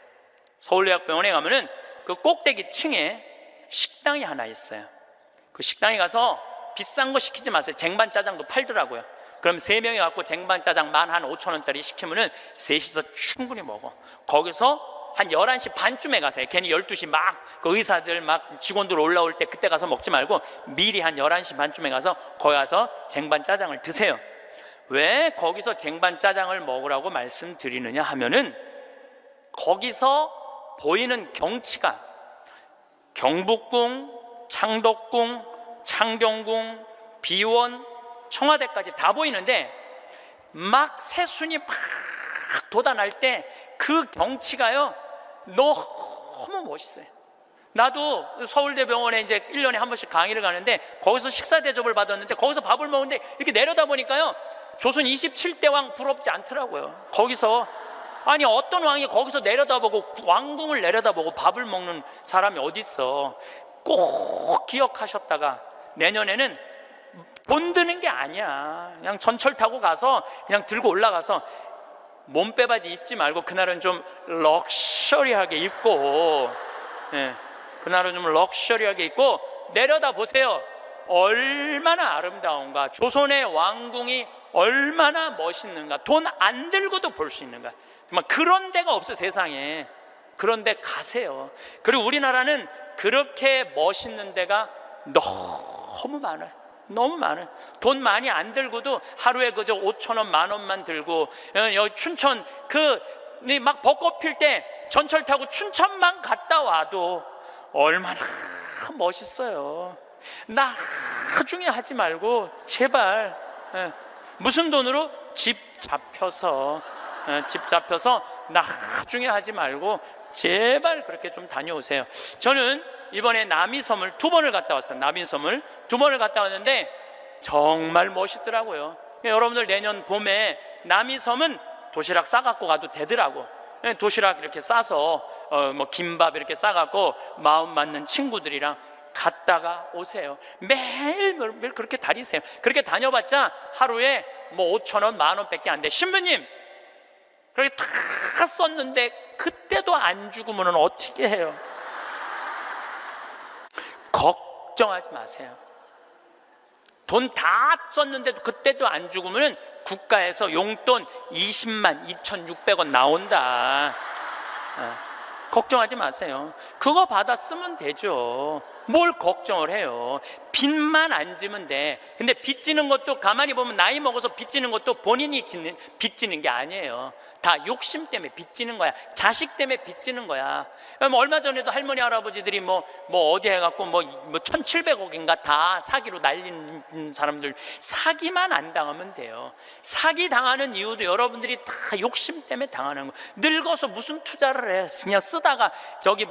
서울대학병원에 가면은 그 꼭대기 층에 식당이 하나 있어요. 그 식당에 가서 비싼 거 시키지 마세요. 쟁반짜장도 팔더라고요. 그럼 3명이 갖고 쟁반짜장 15,000원짜리 시키면은 셋이서 충분히 먹어. 거기서 한 11시 반쯤에 가세요. 괜히 12시 막 그 의사들 막 직원들 올라올 때 그때 가서 먹지 말고 미리 한 11시 반쯤에 가서 거기 가서 쟁반짜장을 드세요. 왜 거기서 쟁반짜장을 먹으라고 말씀드리느냐 하면은 거기서 보이는 경치가 경복궁, 창덕궁, 창경궁, 비원, 청와대까지 다 보이는데 막 새순이 막 돋아날 때 그 경치가요 너무 멋있어요. 나도 서울대병원에 이제 1년에 한 번씩 강의를 가는데 거기서 식사 대접을 받았는데 거기서 밥을 먹는데 이렇게 내려다 보니까요 조선 27대 왕 부럽지 않더라고요. 거기서 아니 어떤 왕이 거기서 내려다보고 왕궁을 내려다보고 밥을 먹는 사람이 어디 있어. 꼭 기억하셨다가 내년에는 돈 드는 게 아니야. 그냥 전철 타고 가서 그냥 들고 올라가서 몸빼바지 입지 말고 그날은 좀 럭셔리하게 입고, 예, 그날은 좀 럭셔리하게 입고 내려다 보세요. 얼마나 아름다운가. 조선의 왕궁이 얼마나 멋있는가. 돈 안 들고도 볼 수 있는가. 정말 그런 데가 없어 세상에. 그런 데 가세요. 그리고 우리나라는 그렇게 멋있는 데가 너무 많아요. 너무 많아요. 돈 많이 안 들고도 하루에 그저 5,000원, 10,000원만 들고 여기 춘천 막 벚꽃 필 때 전철 타고 춘천만 갔다 와도 얼마나 멋있어요. 나중에 하지 말고 제발 무슨 돈으로 집 잡혀서 나중에 하지 말고 제발 그렇게 좀 다녀오세요. 저는 이번에 남이섬을 2번을 갔다 왔어요. 남이섬을 2번을 갔다 왔는데 정말 멋있더라고요. 여러분들 내년 봄에 남이섬은 도시락 싸갖고 가도 되더라고. 도시락 이렇게 싸서 뭐 김밥 이렇게 싸갖고 마음 맞는 친구들이랑 갔다가 오세요. 매일 그렇게 다니세요. 그렇게 다녀봤자 하루에 뭐 5,000원, 10,000원 밖에 안 돼. 신부님, 그렇게 다 썼는데 그때도 안 죽으면 어떻게 해요? 걱정하지 마세요. 돈 다 썼는데도 그때도 안 죽으면 국가에서 용돈 20만 2,600원 나온다. 걱정하지 마세요. 그거 받아 쓰면 되죠. 뭘 걱정을 해요. 빚만 안 지면 돼. 근데 빚지는 것도 가만히 보면 나이 먹어서 빚지는 것도 본인이 빚지는 게 아니에요. 다 욕심 때문에 빚지는 거야. 자식 때문에 빚지는 거야. 얼마 전에도 할머니 할아버지들이 뭐 어디 해갖고 뭐 1,700억인가 다 사기로 날린 사람들, 사기만 안 당하면 돼요. 사기 당하는 이유도 여러분들이 다 욕심 때문에 당하는 거. 늙어서 무슨 투자를 해? 그냥 쓰다가 저기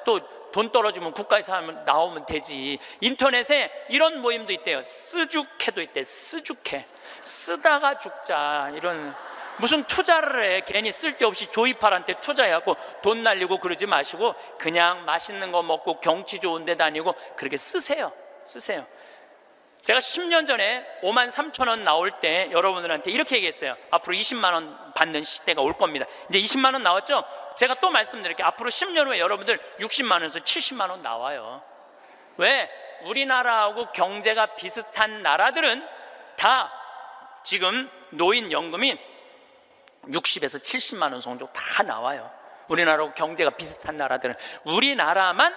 또 돈 떨어지면 국가에서 하면 나오면 되지. 인터넷에 이런 모임도 있대요. 쓰주캐도 있대. 쓰주캐. 쓰다가 죽자. 이런 무슨 투자를 해. 괜히 쓸데없이 조이팔한테 투자해갖고 돈 날리고 그러지 마시고 그냥 맛있는 거 먹고 경치 좋은 데 다니고 그렇게 쓰세요. 제가 10년 전에 53,000원 나올 때 여러분들한테 이렇게 얘기했어요. 앞으로 20만 원 받는 시대가 올 겁니다. 이제 20만 원 나왔죠? 제가 또 말씀드릴게요. 앞으로 10년 후에 여러분들 60만 원에서 70만 원 나와요. 왜? 우리나라하고 경제가 비슷한 나라들은 다 지금 노인연금이 60에서 70만 원 정도 다 나와요. 우리나라하고 경제가 비슷한 나라들은. 우리나라만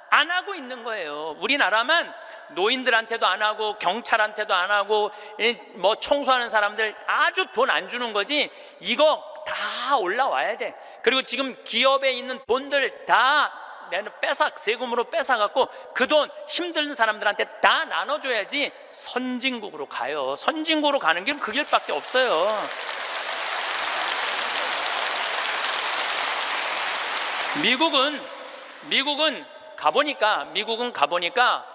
안 하고 있는 거예요. 우리나라만 노인들한테도 안 하고 경찰한테도 안 하고 뭐 청소하는 사람들 아주 돈 안 주는 거지. 이거 다 올라와야 돼. 그리고 지금 기업에 있는 돈들 다 세금으로 뺏어갖고 그 돈 힘든 사람들한테 다 나눠줘야지 선진국으로 가요. 선진국으로 가는 길은 그 길밖에 없어요. 미국은 가보니까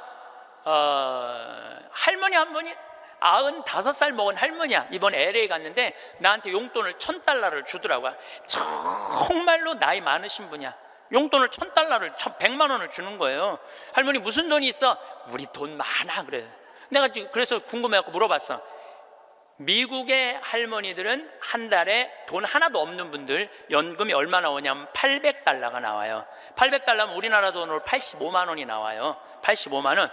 할머니 한 분이 95살 먹은 할머니야. 이번 LA 갔는데 나한테 용돈을 $1,000를 주더라고요. 정말로 나이 많으신 분이야. 용돈을 $1,000를 100만 원을 주는 거예요. 할머니 무슨 돈이 있어? 우리 돈 많아. 그래. 내가 그래서 궁금해갖고 물어봤어. 미국의 할머니들은 한 달에 돈 하나도 없는 분들 연금이 얼마 나오냐면 $800가 나와요. $800면 우리나라 돈으로 85만 원이 나와요. 85만 원.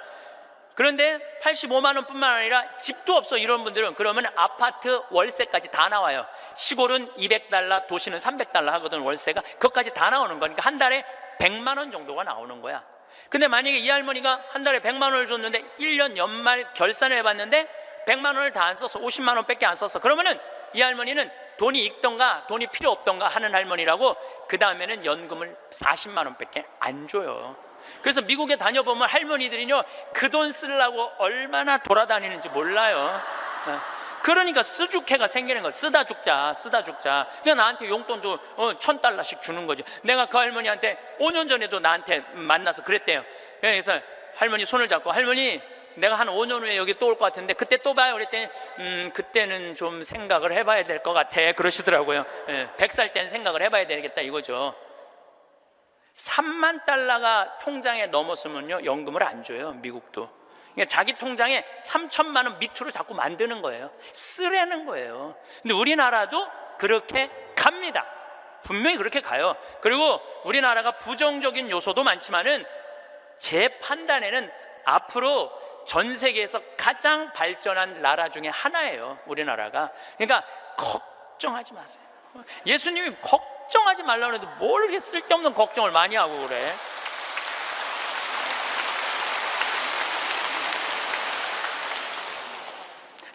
그런데 85만 원뿐만 아니라 집도 없어 이런 분들은 그러면 아파트 월세까지 다 나와요. 시골은 $200, 도시는 $300 하거든 월세가. 그것까지 다 나오는 거니까 한 달에 100만 원 정도가 나오는 거야. 근데 만약에 이 할머니가 한 달에 100만 원을 줬는데 1년 연말 결산을 해봤는데 100만 원을 다 안 써서 50만 원밖에 안 썼어. 그러면은 이 할머니는 돈이 있던가 돈이 필요 없던가 하는 할머니라고 그 다음에는 연금을 40만 원밖에 안 줘요. 그래서 미국에 다녀보면 할머니들이요 그 돈 쓰려고 얼마나 돌아다니는지 몰라요. 그러니까 쓰주캐가 생기는 거야. 쓰다 죽자. 그러니까 나한테 용돈도 $1,000씩 주는 거죠. 내가 그 할머니한테 5년 전에도 나한테 만나서 그랬대요. 그래서 할머니 손을 잡고 할머니 내가 한 5년 후에 여기 또 올 것 같은데 그때 또 봐요. 그랬더니 그때는 좀 생각을 해봐야 될 것 같아 그러시더라고요. 100살 때는 생각을 해봐야 되겠다 이거죠. $30,000가 통장에 넘었으면요 연금을 안 줘요. 미국도. 그러니까 자기 통장에 3,000만 원 밑으로 자꾸 만드는 거예요. 쓰라는 거예요. 근데 우리나라도 그렇게 갑니다. 분명히 그렇게 가요. 그리고 우리나라가 부정적인 요소도 많지만은 제 판단에는 앞으로 전 세계에서 가장 발전한 나라 중에 하나예요. 우리나라가. 그러니까 걱정하지 마세요. 예수님이 걱정하지 말라고 해도 뭘 이렇게 쓸데없는 걱정을 많이 하고 그래.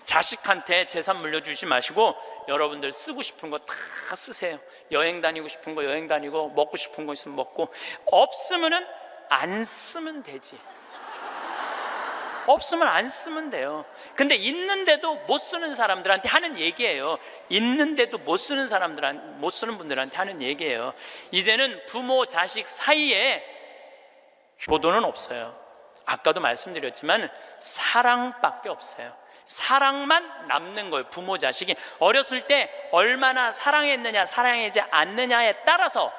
자식한테 재산 물려주지 마시고 여러분들 쓰고 싶은 거 다 쓰세요. 여행 다니고 싶은 거 여행 다니고 먹고 싶은 거 있으면 먹고 없으면은 안 쓰면 되지. 없으면 안 쓰면 돼요. 근데 있는데도 못 쓰는 사람들한테 하는 얘기예요. 있는데도 못 쓰는 분들한테 하는 얘기예요. 이제는 부모 자식 사이에 효도는 없어요. 아까도 말씀드렸지만 사랑밖에 없어요. 사랑만 남는 거예요. 부모 자식이 어렸을 때 얼마나 사랑했느냐 사랑하지 않느냐에 따라서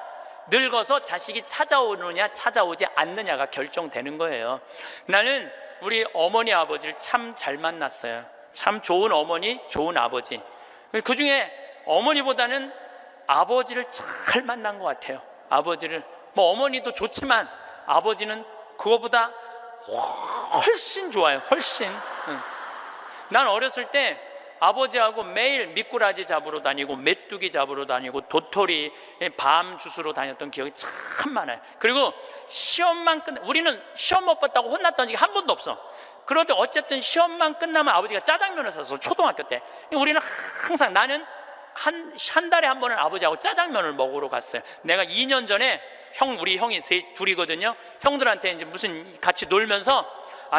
늙어서 자식이 찾아오느냐 찾아오지 않느냐가 결정되는 거예요. 나는 우리 어머니 아버지를 참 잘 만났어요. 참 좋은 어머니, 좋은 아버지. 그 중에 어머니보다는 아버지를 잘 만난 것 같아요. 아버지를, 뭐 어머니도 좋지만 아버지는 그거보다 훨씬 좋아요. 훨씬. 난 어렸을 때 아버지하고 매일 미꾸라지 잡으러 다니고 메뚜기 잡으러 다니고 도토리 밤 주스러 다녔던 기억이 참 많아요. 그리고 시험만 우리는 시험 못 봤다고 혼났던 적이 한 번도 없어. 그런데 어쨌든 시험만 끝나면 아버지가 짜장면을 사서, 초등학교 때 우리는 항상, 나는 한 달에 한 번은 아버지하고 짜장면을 먹으러 갔어요. 내가 2년 전에 우리 형이 둘이거든요. 형들한테 이제 무슨 같이 놀면서,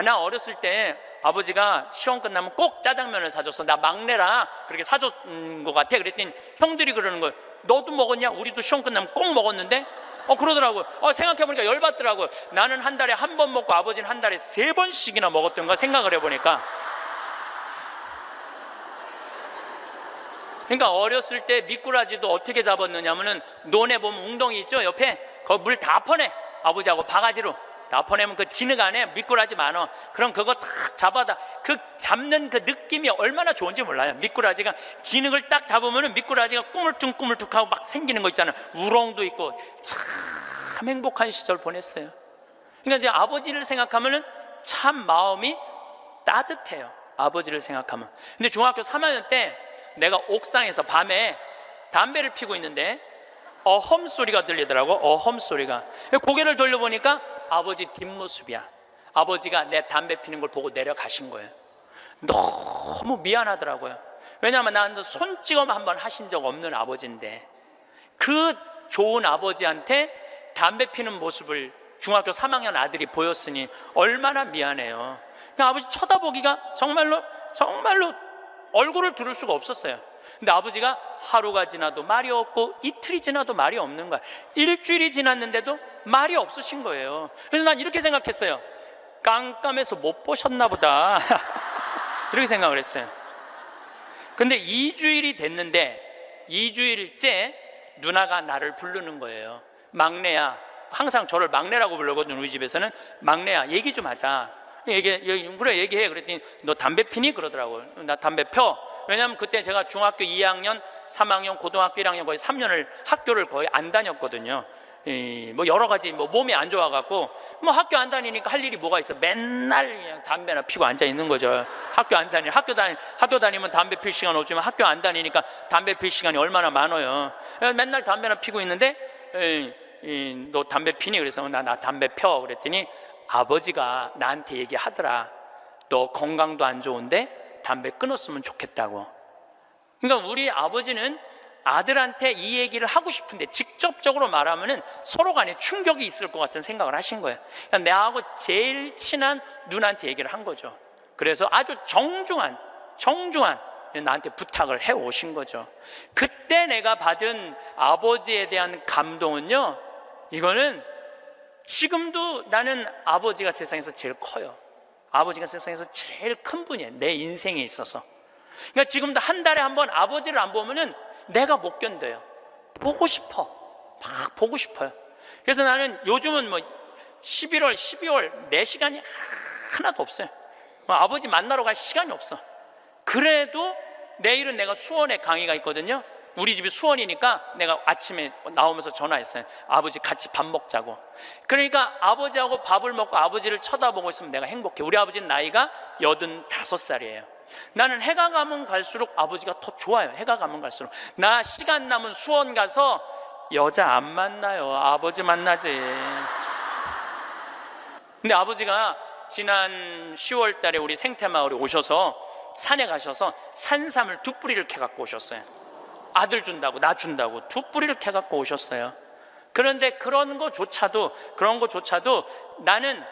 나 어렸을 때 아버지가 시험 끝나면 꼭 짜장면을 사줬어. 나 막내라 그렇게 사줬는 것 같아. 그랬더니 형들이 그러는 거예요. 너도 먹었냐? 우리도 시험 끝나면 꼭 먹었는데? 그러더라고요. 생각해보니까 열받더라고요. 나는 한 달에 한 번 먹고 아버지는 한 달에 3번씩이나 먹었던가 생각을 해보니까. 그러니까 어렸을 때 미꾸라지도 어떻게 잡았느냐면은, 논에 보면 웅덩이 있죠? 옆에 거기 물 다 퍼내. 아버지하고 바가지로 다 퍼내면 그 진흙 안에 미꾸라지 많어. 그럼 그거 탁 잡아다, 그 잡는 그 느낌이 얼마나 좋은지 몰라요. 미꾸라지가 진흙을 딱 잡으면은 미꾸라지가 꾸물쭉꾸물쭉하고 막 생기는 거 있잖아요. 우렁도 있고. 참 행복한 시절 보냈어요. 그러니까 이제 아버지를 생각하면은 참 마음이 따뜻해요. 아버지를 생각하면. 근데 중학교 3학년 때 내가 옥상에서 밤에 담배를 피고 있는데 어험 소리가 들리더라고. 어험 소리가. 고개를 돌려보니까 아버지 뒷모습이야. 아버지가 내 담배 피는 걸 보고 내려가신 거예요. 너무 미안하더라고요. 왜냐하면 나는 손찌검 한번 하신 적 없는 아버지인데, 그 좋은 아버지한테 담배 피는 모습을 중학교 3학년 아들이 보였으니 얼마나 미안해요. 그냥 아버지 쳐다보기가 정말로 얼굴을 들을 수가 없었어요. 근데 아버지가 하루가 지나도 말이 없고 이틀이 지나도 말이 없는 거야. 일주일이 지났는데도 말이 없으신 거예요. 그래서 난 이렇게 생각했어요. 깜깜해서 못 보셨나 보다. 이렇게 생각을 했어요. 근데 2주일이 됐는데 2주일째 누나가 나를 부르는 거예요. 막내야. 항상 저를 막내라고 부르거든요. 우리 집에서는. 막내야, 얘기 좀 하자. 그래, 얘기해. 그랬더니 너 담배 피니? 그러더라고요. 나 담배 펴. 왜냐하면 그때 제가 중학교 2학년, 3학년, 고등학교 1학년 거의 3년을 학교를 거의 안 다녔거든요. 뭐 여러 가지 몸이 안 좋아갖고 학교 안 다니니까 할 일이 뭐가 있어. 맨날 그냥 담배나 피고 앉아 있는 거죠. 학교 다니면 담배 필 시간 없지만 학교 안 다니니까 담배 필 시간이 얼마나 많아요. 맨날 담배나 피고 있는데 너 담배 피니? 그래서 나 담배 펴. 그랬더니 아버지가 나한테 얘기하더라. 너 건강도 안 좋은데 담배 끊었으면 좋겠다고. 그러니까 우리 아버지는 아들한테 이 얘기를 하고 싶은데 직접적으로 말하면은 서로 간에 충격이 있을 것 같은 생각을 하신 거예요. 그러니까 내하고 제일 친한 누나한테 얘기를 한 거죠. 그래서 아주 정중한 나한테 부탁을 해 오신 거죠. 그때 내가 받은 아버지에 대한 감동은요, 이거는 지금도 나는 아버지가 세상에서 제일 커요. 아버지가 세상에서 제일 큰 분이에요. 내 인생에 있어서. 그러니까 지금도 한 달에 한 번 아버지를 안 보면은 내가 못 견뎌요. 보고 싶어. 막 보고 싶어요. 그래서 나는 요즘은 11월, 12월 내 시간이 하나도 없어요. 아버지 만나러 갈 시간이 없어. 그래도 내일은 내가 수원에 강의가 있거든요. 우리 집이 수원이니까 내가 아침에 나오면서 전화했어요. 아버지 같이 밥 먹자고. 그러니까 아버지하고 밥을 먹고 아버지를 쳐다보고 있으면 내가 행복해. 우리 아버지는 나이가 85살이에요. 나는 해가 가면 갈수록 아버지가 더 좋아요. 해가 가면 갈수록. 나 시간 남은 수원 가서 여자 안 만나요. 아버지 만나지. 근데 아버지가 지난 10월 달에 우리 생태마을에 오셔서 산에 가셔서 산삼을 2뿌리를 캐갖고 오셨어요. 아들 준다고, 나 준다고 2뿌리를 캐갖고 오셨어요. 그런데 그런 거조차도 나는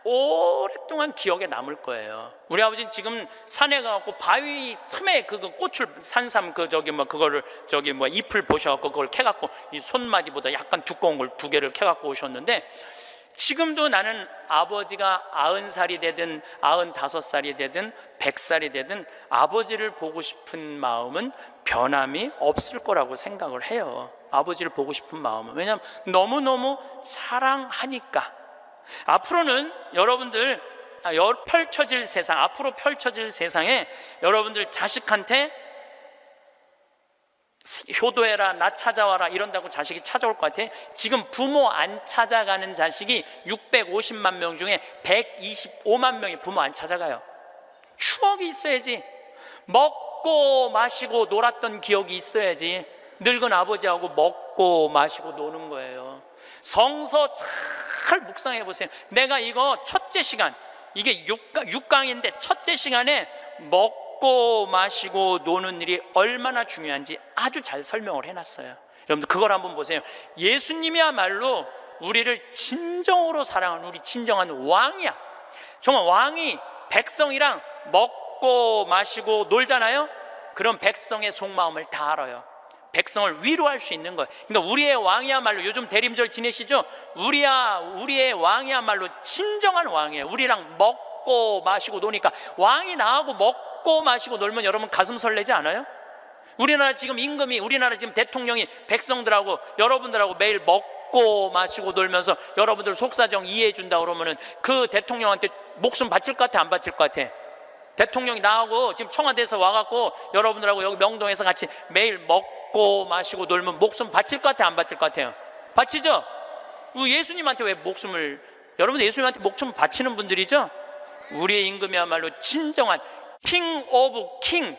오랫동안 기억에 남을 거예요. 우리 아버지는 지금 산에 가갖고 바위 틈에 그 꽃을, 산삼 그거를 잎을 보셔갖고 그걸 캐갖고 이 손마디보다 약간 두꺼운 걸 2개를 캐갖고 오셨는데, 지금도 나는 아버지가 90살이 되든 95살이 되든 100살이 되든 아버지를 보고 싶은 마음은 변함이 없을 거라고 생각을 해요. 아버지를 보고 싶은 마음은. 왜냐하면 너무너무 사랑하니까. 앞으로는 여러분들 펼쳐질 세상, 앞으로 펼쳐질 세상에 여러분들 자식한테 효도해라, 나 찾아와라 이런다고 자식이 찾아올 것 같아. 지금 부모 안 찾아가는 자식이 650만 명 중에 125만 명이 부모 안 찾아가요. 추억이 있어야지. 먹고 마시고 놀았던 기억이 있어야지. 늙은 아버지하고 먹고 마시고 노는 거예요. 성서 잘 묵상해 보세요. 내가 이거 첫째 시간, 이게 6강인데 첫째 시간에 먹고 마시고 노는 일이 얼마나 중요한지 아주 잘 설명을 해놨어요. 여러분들 그걸 한번 보세요. 예수님이야말로 우리를 진정으로 사랑하는 우리 진정한 왕이야. 정말 왕이 백성이랑 먹고 마시고 놀잖아요. 그럼 백성의 속마음을 다 알아요. 백성을 위로할 수 있는 거예요. 그러니까 우리의 왕이야말로, 요즘 대림절 지내시죠? 우리의 왕이야말로 진정한 왕이에요. 우리랑 먹고 마시고 노니까. 왕이 나하고 먹고 마시고 놀면 여러분 가슴 설레지 않아요? 우리나라 지금 임금이, 우리나라 지금 대통령이 백성들하고 여러분들하고 매일 먹고 마시고 놀면서 여러분들 속사정 이해해 준다 그러면은 그 대통령한테 목숨 바칠 것 같아, 안 바칠 것 같아? 대통령이 나하고 지금 청와대에서 와갖고 여러분들하고 여기 명동에서 같이 매일 먹고 마시고 놀면 목숨 바칠 것 같아, 안 바칠 것 같아요? 바치죠? 예수님한테 왜 목숨을, 여러분들 예수님한테 목숨 바치는 분들이죠? 우리의 임금이야말로 진정한 킹 오브 킹,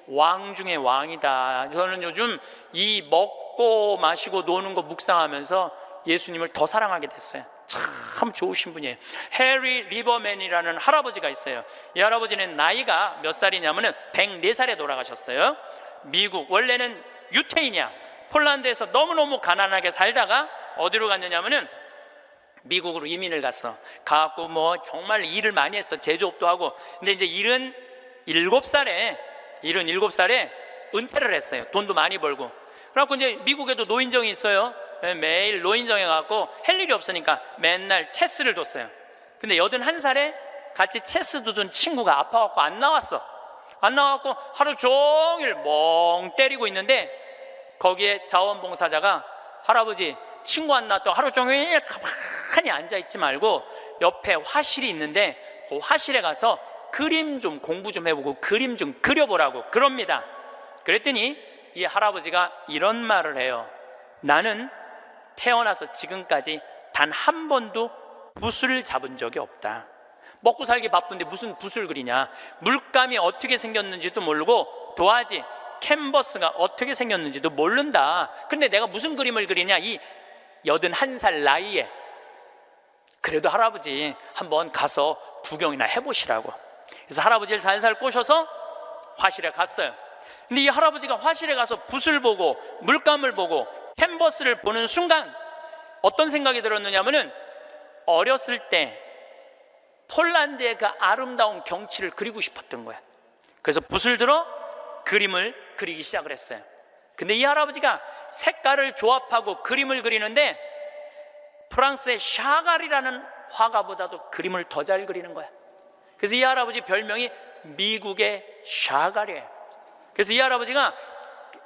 왕 중의 왕이다. 저는 요즘 이 먹고 마시고 노는 거 묵상하면서 예수님을 더 사랑하게 됐어요. 참 좋으신 분이에요. 해리 리버맨이라는 할아버지가 있어요. 이 할아버지는 나이가 몇 살이냐면은 104살에 돌아가셨어요. 미국, 원래는 유태인이야. 폴란드에서 너무너무 가난하게 살다가 어디로 갔느냐면은 미국으로 이민을 갔어. 가갖고 뭐 정말 일을 많이 했어. 제조업도 하고. 근데 이제 77살에 은퇴를 했어요. 돈도 많이 벌고. 그래갖고 이제 미국에도 노인정이 있어요. 매일 노인정에 가갖고 할 일이 없으니까 맨날 체스를 뒀어요. 근데 81살에 같이 체스 두던 친구가 아파갖고 안 나왔어. 안 나와갖고 하루 종일 멍 때리고 있는데 거기에 자원봉사자가, 할아버지 친구 안 나왔다고 하루 종일 가만히 앉아있지 말고 옆에 화실이 있는데 그 화실에 가서 그림 좀 공부 좀 해보고 그림 좀 그려보라고 그럽니다. 그랬더니 이 할아버지가 이런 말을 해요. 나는 태어나서 지금까지 단 한 번도 붓을 잡은 적이 없다. 먹고 살기 바쁜데 무슨 붓을 그리냐. 물감이 어떻게 생겼는지도 모르고 도화지, 캔버스가 어떻게 생겼는지도 모른다. 근데 내가 무슨 그림을 그리냐, 이 81살 나이에. 그래도 할아버지 한번 가서 구경이나 해보시라고. 그래서 할아버지를 살살 꼬셔서 화실에 갔어요. 근데 이 할아버지가 화실에 가서 붓을 보고 물감을 보고 캔버스를 보는 순간 어떤 생각이 들었느냐면은 어렸을 때 폴란드의 그 아름다운 경치를 그리고 싶었던 거야. 그래서 붓을 들어 그림을 그리기 시작을 했어요. 근데 이 할아버지가 색깔을 조합하고 그림을 그리는데 프랑스의 샤갈이라는 화가보다도 그림을 더 잘 그리는 거야. 그래서 이 할아버지 별명이 미국의 샤갈이에요. 그래서 이 할아버지가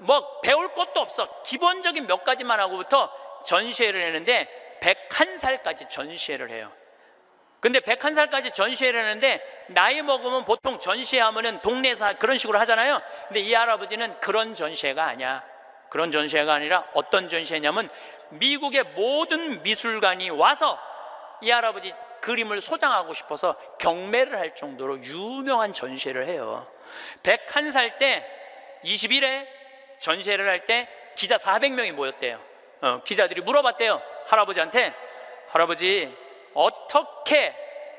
뭐 배울 것도 없어. 기본적인 몇 가지만 하고부터 전시회를 했는데 101살까지 전시회를 해요. 근데 101살까지 전시회를 하는데 나이 먹으면 보통 전시회 하면은 동네에서 그런 식으로 하잖아요. 근데 이 할아버지는 그런 전시회가 아니야. 그런 전시회가 아니라 어떤 전시회냐면 미국의 모든 미술관이 와서 이 할아버지 그림을 소장하고 싶어서 경매를 할 정도로 유명한 전시회를 해요. 101살 때 20일에 전시회를 할 때 기자 400명이 모였대요. 기자들이 물어봤대요. 할아버지한테, 할아버지 어떻게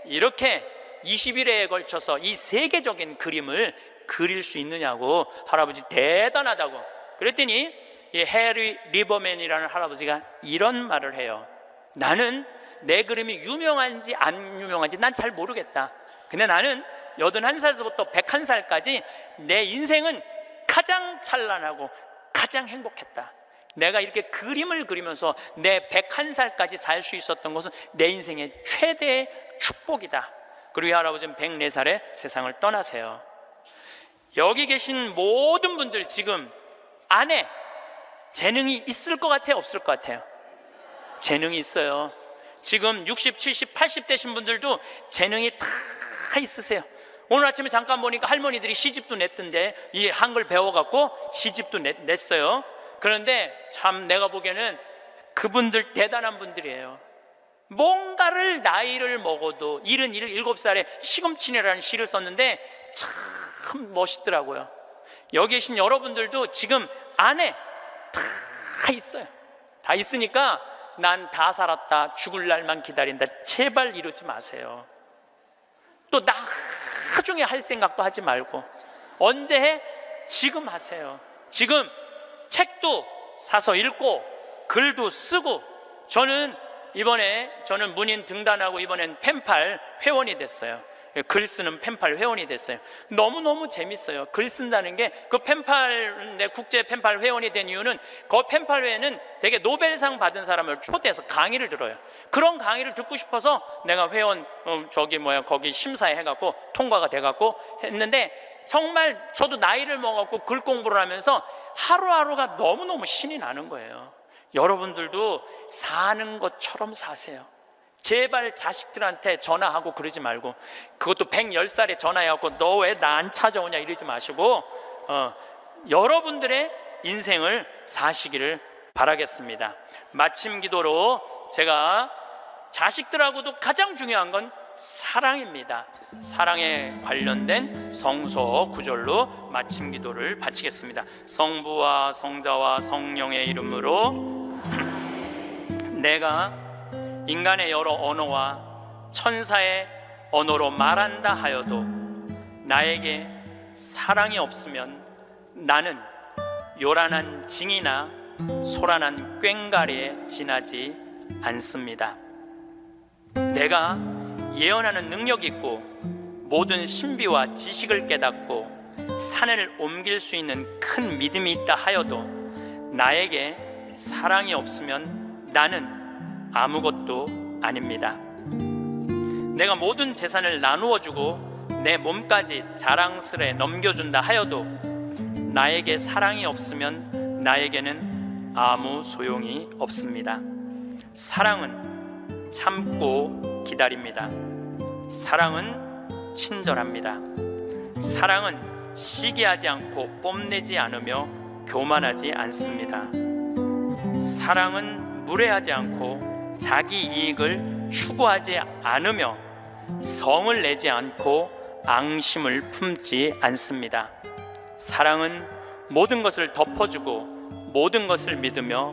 이렇게 20일에 걸쳐서 이 세계적인 그림을 그릴 수 있느냐고. 할아버지 대단하다고. 그랬더니 이 해리 리버맨이라는 할아버지가 이런 말을 해요. 나는 내 그림이 유명한지 안 유명한지 난 잘 모르겠다. 근데 나는 81살부터 101살까지 내 인생은 가장 찬란하고 가장 행복했다. 내가 이렇게 그림을 그리면서 내 101살까지 살 수 있었던 것은 내 인생의 최대의 축복이다. 그리고 이 할아버지는 104살에 세상을 떠나세요. 여기 계신 모든 분들 지금 안에 재능이 있을 것 같아요? 없을 것 같아요? 재능이 있어요. 지금 60, 70, 80 되신 분들도 재능이 다 있으세요. 오늘 아침에 잠깐 보니까 할머니들이 시집도 냈던데, 이 한글 배워갖고 시집도 냈어요. 그런데 참 내가 보기에는 그분들 대단한 분들이에요. 뭔가를 나이를 먹어도 77살에 시금치네라는 시를 썼는데 참 멋있더라고요. 여기 계신 여러분들도 지금 안에 다 있어요. 다 있으니까 난 다 살았다, 죽을 날만 기다린다, 제발 이러지 마세요. 또 나중에 할 생각도 하지 말고 언제 해? 지금 하세요. 지금 책도 사서 읽고 글도 쓰고, 저는 문인 등단하고 이번엔 펜팔 회원이 됐어요. 글 쓰는 펜팔 회원이 됐어요. 너무너무 재밌어요. 글 쓴다는 게. 그 펜팔, 내 국제 펜팔 회원이 된 이유는 그 펜팔 회에는 되게 노벨상 받은 사람을 초대해서 강의를 들어요. 그런 강의를 듣고 싶어서 내가 회원 거기 심사해 해갖고 통과가 돼갖고 했는데, 정말 저도 나이를 먹었고 글 공부를 하면서 하루하루가 너무너무 신이 나는 거예요. 여러분들도 사는 것처럼 사세요. 제발 자식들한테 전화하고 그러지 말고, 그것도 110살에 전화해갖고 너 왜 나 안 찾아오냐 이러지 마시고 여러분들의 인생을 사시기를 바라겠습니다. 마침 기도로 제가 자식들하고도 가장 중요한 건 사랑입니다. 사랑에 관련된 성서 구절로 마침 기도를 바치겠습니다. 성부와 성자와 성령의 이름으로 내가 인간의 여러 언어와 천사의 언어로 말한다 하여도 나에게 사랑이 없으면 나는 요란한 징이나 소란한 꽹과리에 지나지 않습니다. 내가 예언하는 능력이 있고 모든 신비와 지식을 깨닫고 산을 옮길 수 있는 큰 믿음이 있다 하여도 나에게 사랑이 없으면 나는 아무것도 아닙니다. 내가 모든 재산을 나누어 주고 내 몸까지 자랑스레 넘겨준다 하여도 나에게 사랑이 없으면 나에게는 아무 소용이 없습니다. 사랑은 참고 기다립니다. 사랑은 친절합니다. 사랑은 시기하지 않고 뽐내지 않으며 교만하지 않습니다. 사랑은 무례하지 않고 자기 이익을 추구하지 않으며 성을 내지 않고 앙심을 품지 않습니다. 사랑은 모든 것을 덮어주고 모든 것을 믿으며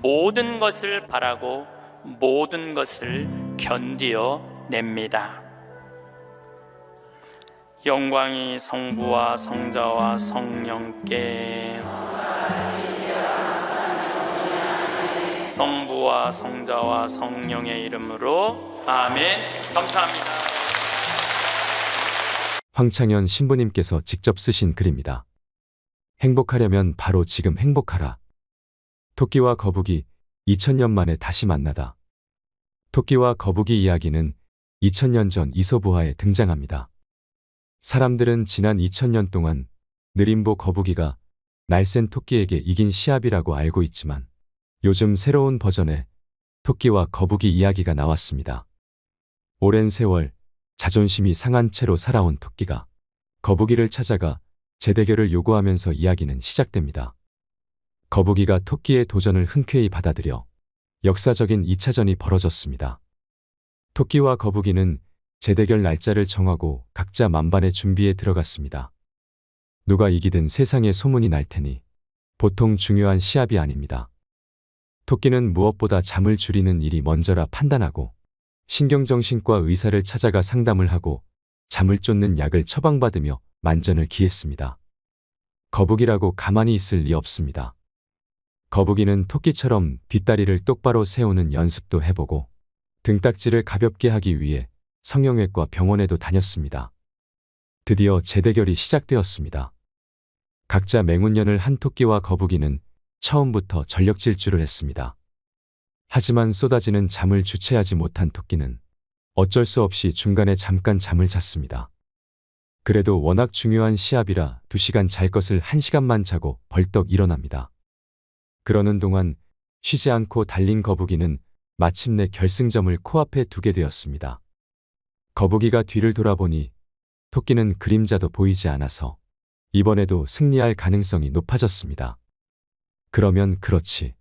모든 것을 바라고 모든 것을 견디어 냅니다. 영광이 성부와 성자와 성령께, 성부와 성자와 성령의 이름으로 아멘. 감사합니다. 황창현 신부님께서 직접 쓰신 글입니다. 행복하려면 바로 지금 행복하라. 토끼와 거북이 2000년 만에 다시 만나다. 토끼와 거북이 이야기는 2000년 전 이솝우화에 등장합니다. 사람들은 지난 2000년 동안 느림보 거북이가 날쌘 토끼에게 이긴 시합이라고 알고 있지만 요즘 새로운 버전의 토끼와 거북이 이야기가 나왔습니다. 오랜 세월 자존심이 상한 채로 살아온 토끼가 거북이를 찾아가 재대결을 요구하면서 이야기는 시작됩니다. 거북이가 토끼의 도전을 흔쾌히 받아들여 역사적인 2차전이 벌어졌습니다. 토끼와 거북이는 재대결 날짜를 정하고 각자 만반의 준비에 들어갔습니다. 누가 이기든 세상에 소문이 날 테니 보통 중요한 시합이 아닙니다. 토끼는 무엇보다 잠을 줄이는 일이 먼저라 판단하고 신경정신과 의사를 찾아가 상담을 하고 잠을 쫓는 약을 처방받으며 만전을 기했습니다. 거북이라고 가만히 있을 리 없습니다. 거북이는 토끼처럼 뒷다리를 똑바로 세우는 연습도 해보고 등딱지를 가볍게 하기 위해 성형외과 병원에도 다녔습니다. 드디어 재대결이 시작되었습니다. 각자 맹운년을 한 토끼와 거북이는 처음부터 전력 질주를 했습니다. 하지만 쏟아지는 잠을 주체하지 못한 토끼는 어쩔 수 없이 중간에 잠깐 잠을 잤습니다. 그래도 워낙 중요한 시합이라 2시간 잘 것을 1시간만 자고 벌떡 일어납니다. 그러는 동안 쉬지 않고 달린 거북이는 마침내 결승점을 코앞에 두게 되었습니다. 거북이가 뒤를 돌아보니 토끼는 그림자도 보이지 않아서 이번에도 승리할 가능성이 높아졌습니다. 그러면 그렇지.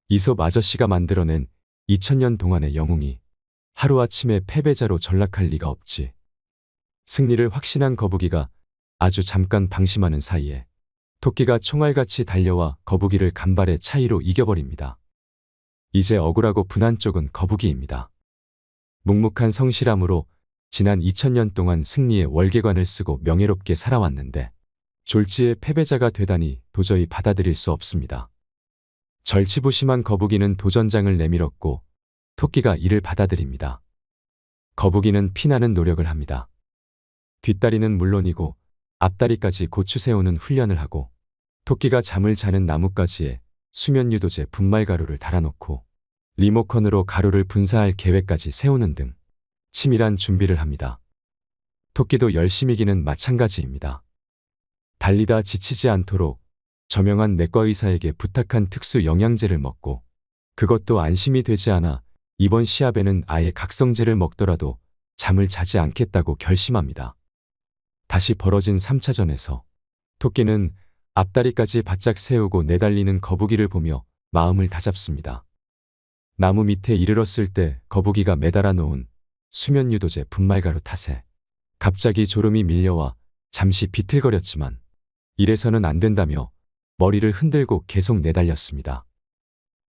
이솝 아저씨가 만들어낸 2000년 동안의 영웅이 하루아침에 패배자로 전락할 리가 없지. 승리를 확신한 거북이가 아주 잠깐 방심하는 사이에 토끼가 총알같이 달려와 거북이를 간발의 차이로 이겨버립니다. 이제 억울하고 분한 쪽은 거북이입니다. 묵묵한 성실함으로 지난 2000년 동안 승리의 월계관을 쓰고 명예롭게 살아왔는데 졸지의 패배자가 되다니 도저히 받아들일 수 없습니다. 절치부심한 거북이는 도전장을 내밀었고 토끼가 이를 받아들입니다. 거북이는 피나는 노력을 합니다. 뒷다리는 물론이고 앞다리까지 고추 세우는 훈련을 하고 토끼가 잠을 자는 나뭇가지에 수면 유도제 분말 가루를 달아놓고 리모컨으로 가루를 분사할 계획까지 세우는 등 치밀한 준비를 합니다. 토끼도 열심히기는 마찬가지입니다. 달리다 지치지 않도록 저명한 내과 의사에게 부탁한 특수 영양제를 먹고 그것도 안심이 되지 않아 이번 시합에는 아예 각성제를 먹더라도 잠을 자지 않겠다고 결심합니다. 다시 벌어진 3차전에서 토끼는 앞다리까지 바짝 세우고 내달리는 거북이를 보며 마음을 다잡습니다. 나무 밑에 이르렀을 때 거북이가 매달아 놓은 수면 유도제 분말가루 탓에 갑자기 졸음이 밀려와 잠시 비틀거렸지만 이래서는 안 된다며 머리를 흔들고 계속 내달렸습니다.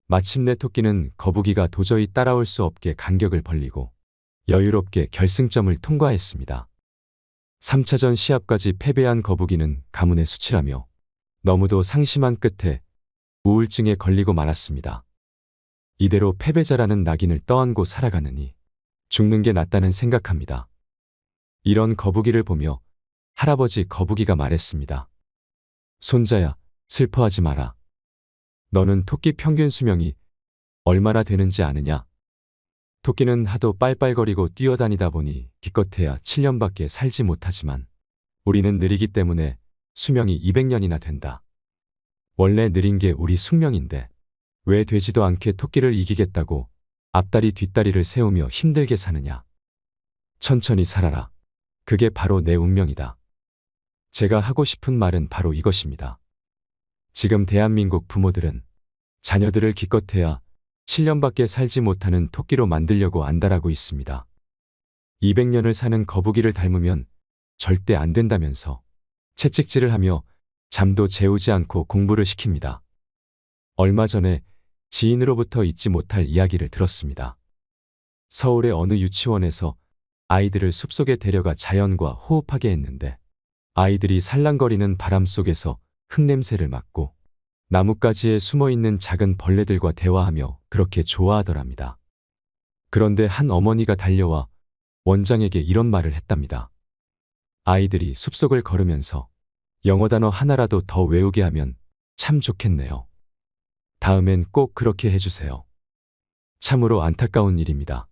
마침내 토끼는 거북이가 도저히 따라올 수 없게 간격을 벌리고 여유롭게 결승점을 통과했습니다. 3차전 시합까지 패배한 거북이는 가문에 수치라며 너무도 상심한 끝에 우울증에 걸리고 말았습니다. 이대로 패배자라는 낙인을 떠안고 살아가느니 죽는 게 낫다는 생각합니다. 이런 거북이를 보며 할아버지 거북이가 말했습니다. 손자야, 슬퍼하지 마라. 너는 토끼 평균 수명이 얼마나 되는지 아느냐? 토끼는 하도 빨빨거리고 뛰어다니다 보니 기껏해야 7년밖에 살지 못하지만 우리는 느리기 때문에 수명이 200년이나 된다. 원래 느린 게 우리 숙명인데 왜 되지도 않게 토끼를 이기겠다고 앞다리 뒷다리를 세우며 힘들게 사느냐. 천천히 살아라. 그게 바로 내 운명이다. 제가 하고 싶은 말은 바로 이것입니다. 지금 대한민국 부모들은 자녀들을 기껏해야 7년밖에 살지 못하는 토끼로 만들려고 안달하고 있습니다. 200년을 사는 거북이를 닮으면 절대 안 된다면서 채찍질을 하며 잠도 재우지 않고 공부를 시킵니다. 얼마 전에 지인으로부터 잊지 못할 이야기를 들었습니다. 서울의 어느 유치원에서 아이들을 숲속에 데려가 자연과 호흡하게 했는데 아이들이 살랑거리는 바람 속에서 흙냄새를 맡고 나뭇가지에 숨어있는 작은 벌레들과 대화하며 그렇게 좋아하더랍니다. 그런데 한 어머니가 달려와 원장에게 이런 말을 했답니다. 아이들이 숲속을 걸으면서 영어 단어 하나라도 더 외우게 하면 참 좋겠네요. 다음엔 꼭 그렇게 해주세요. 참으로 안타까운 일입니다.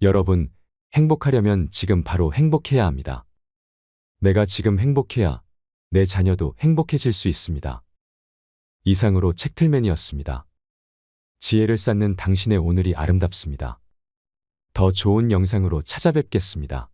여러분, 행복하려면 지금 바로 행복해야 합니다. 내가 지금 행복해야 내 자녀도 행복해질 수 있습니다. 이상으로 책틀맨이었습니다. 지혜를 쌓는 당신의 오늘이 아름답습니다. 더 좋은 영상으로 찾아뵙겠습니다.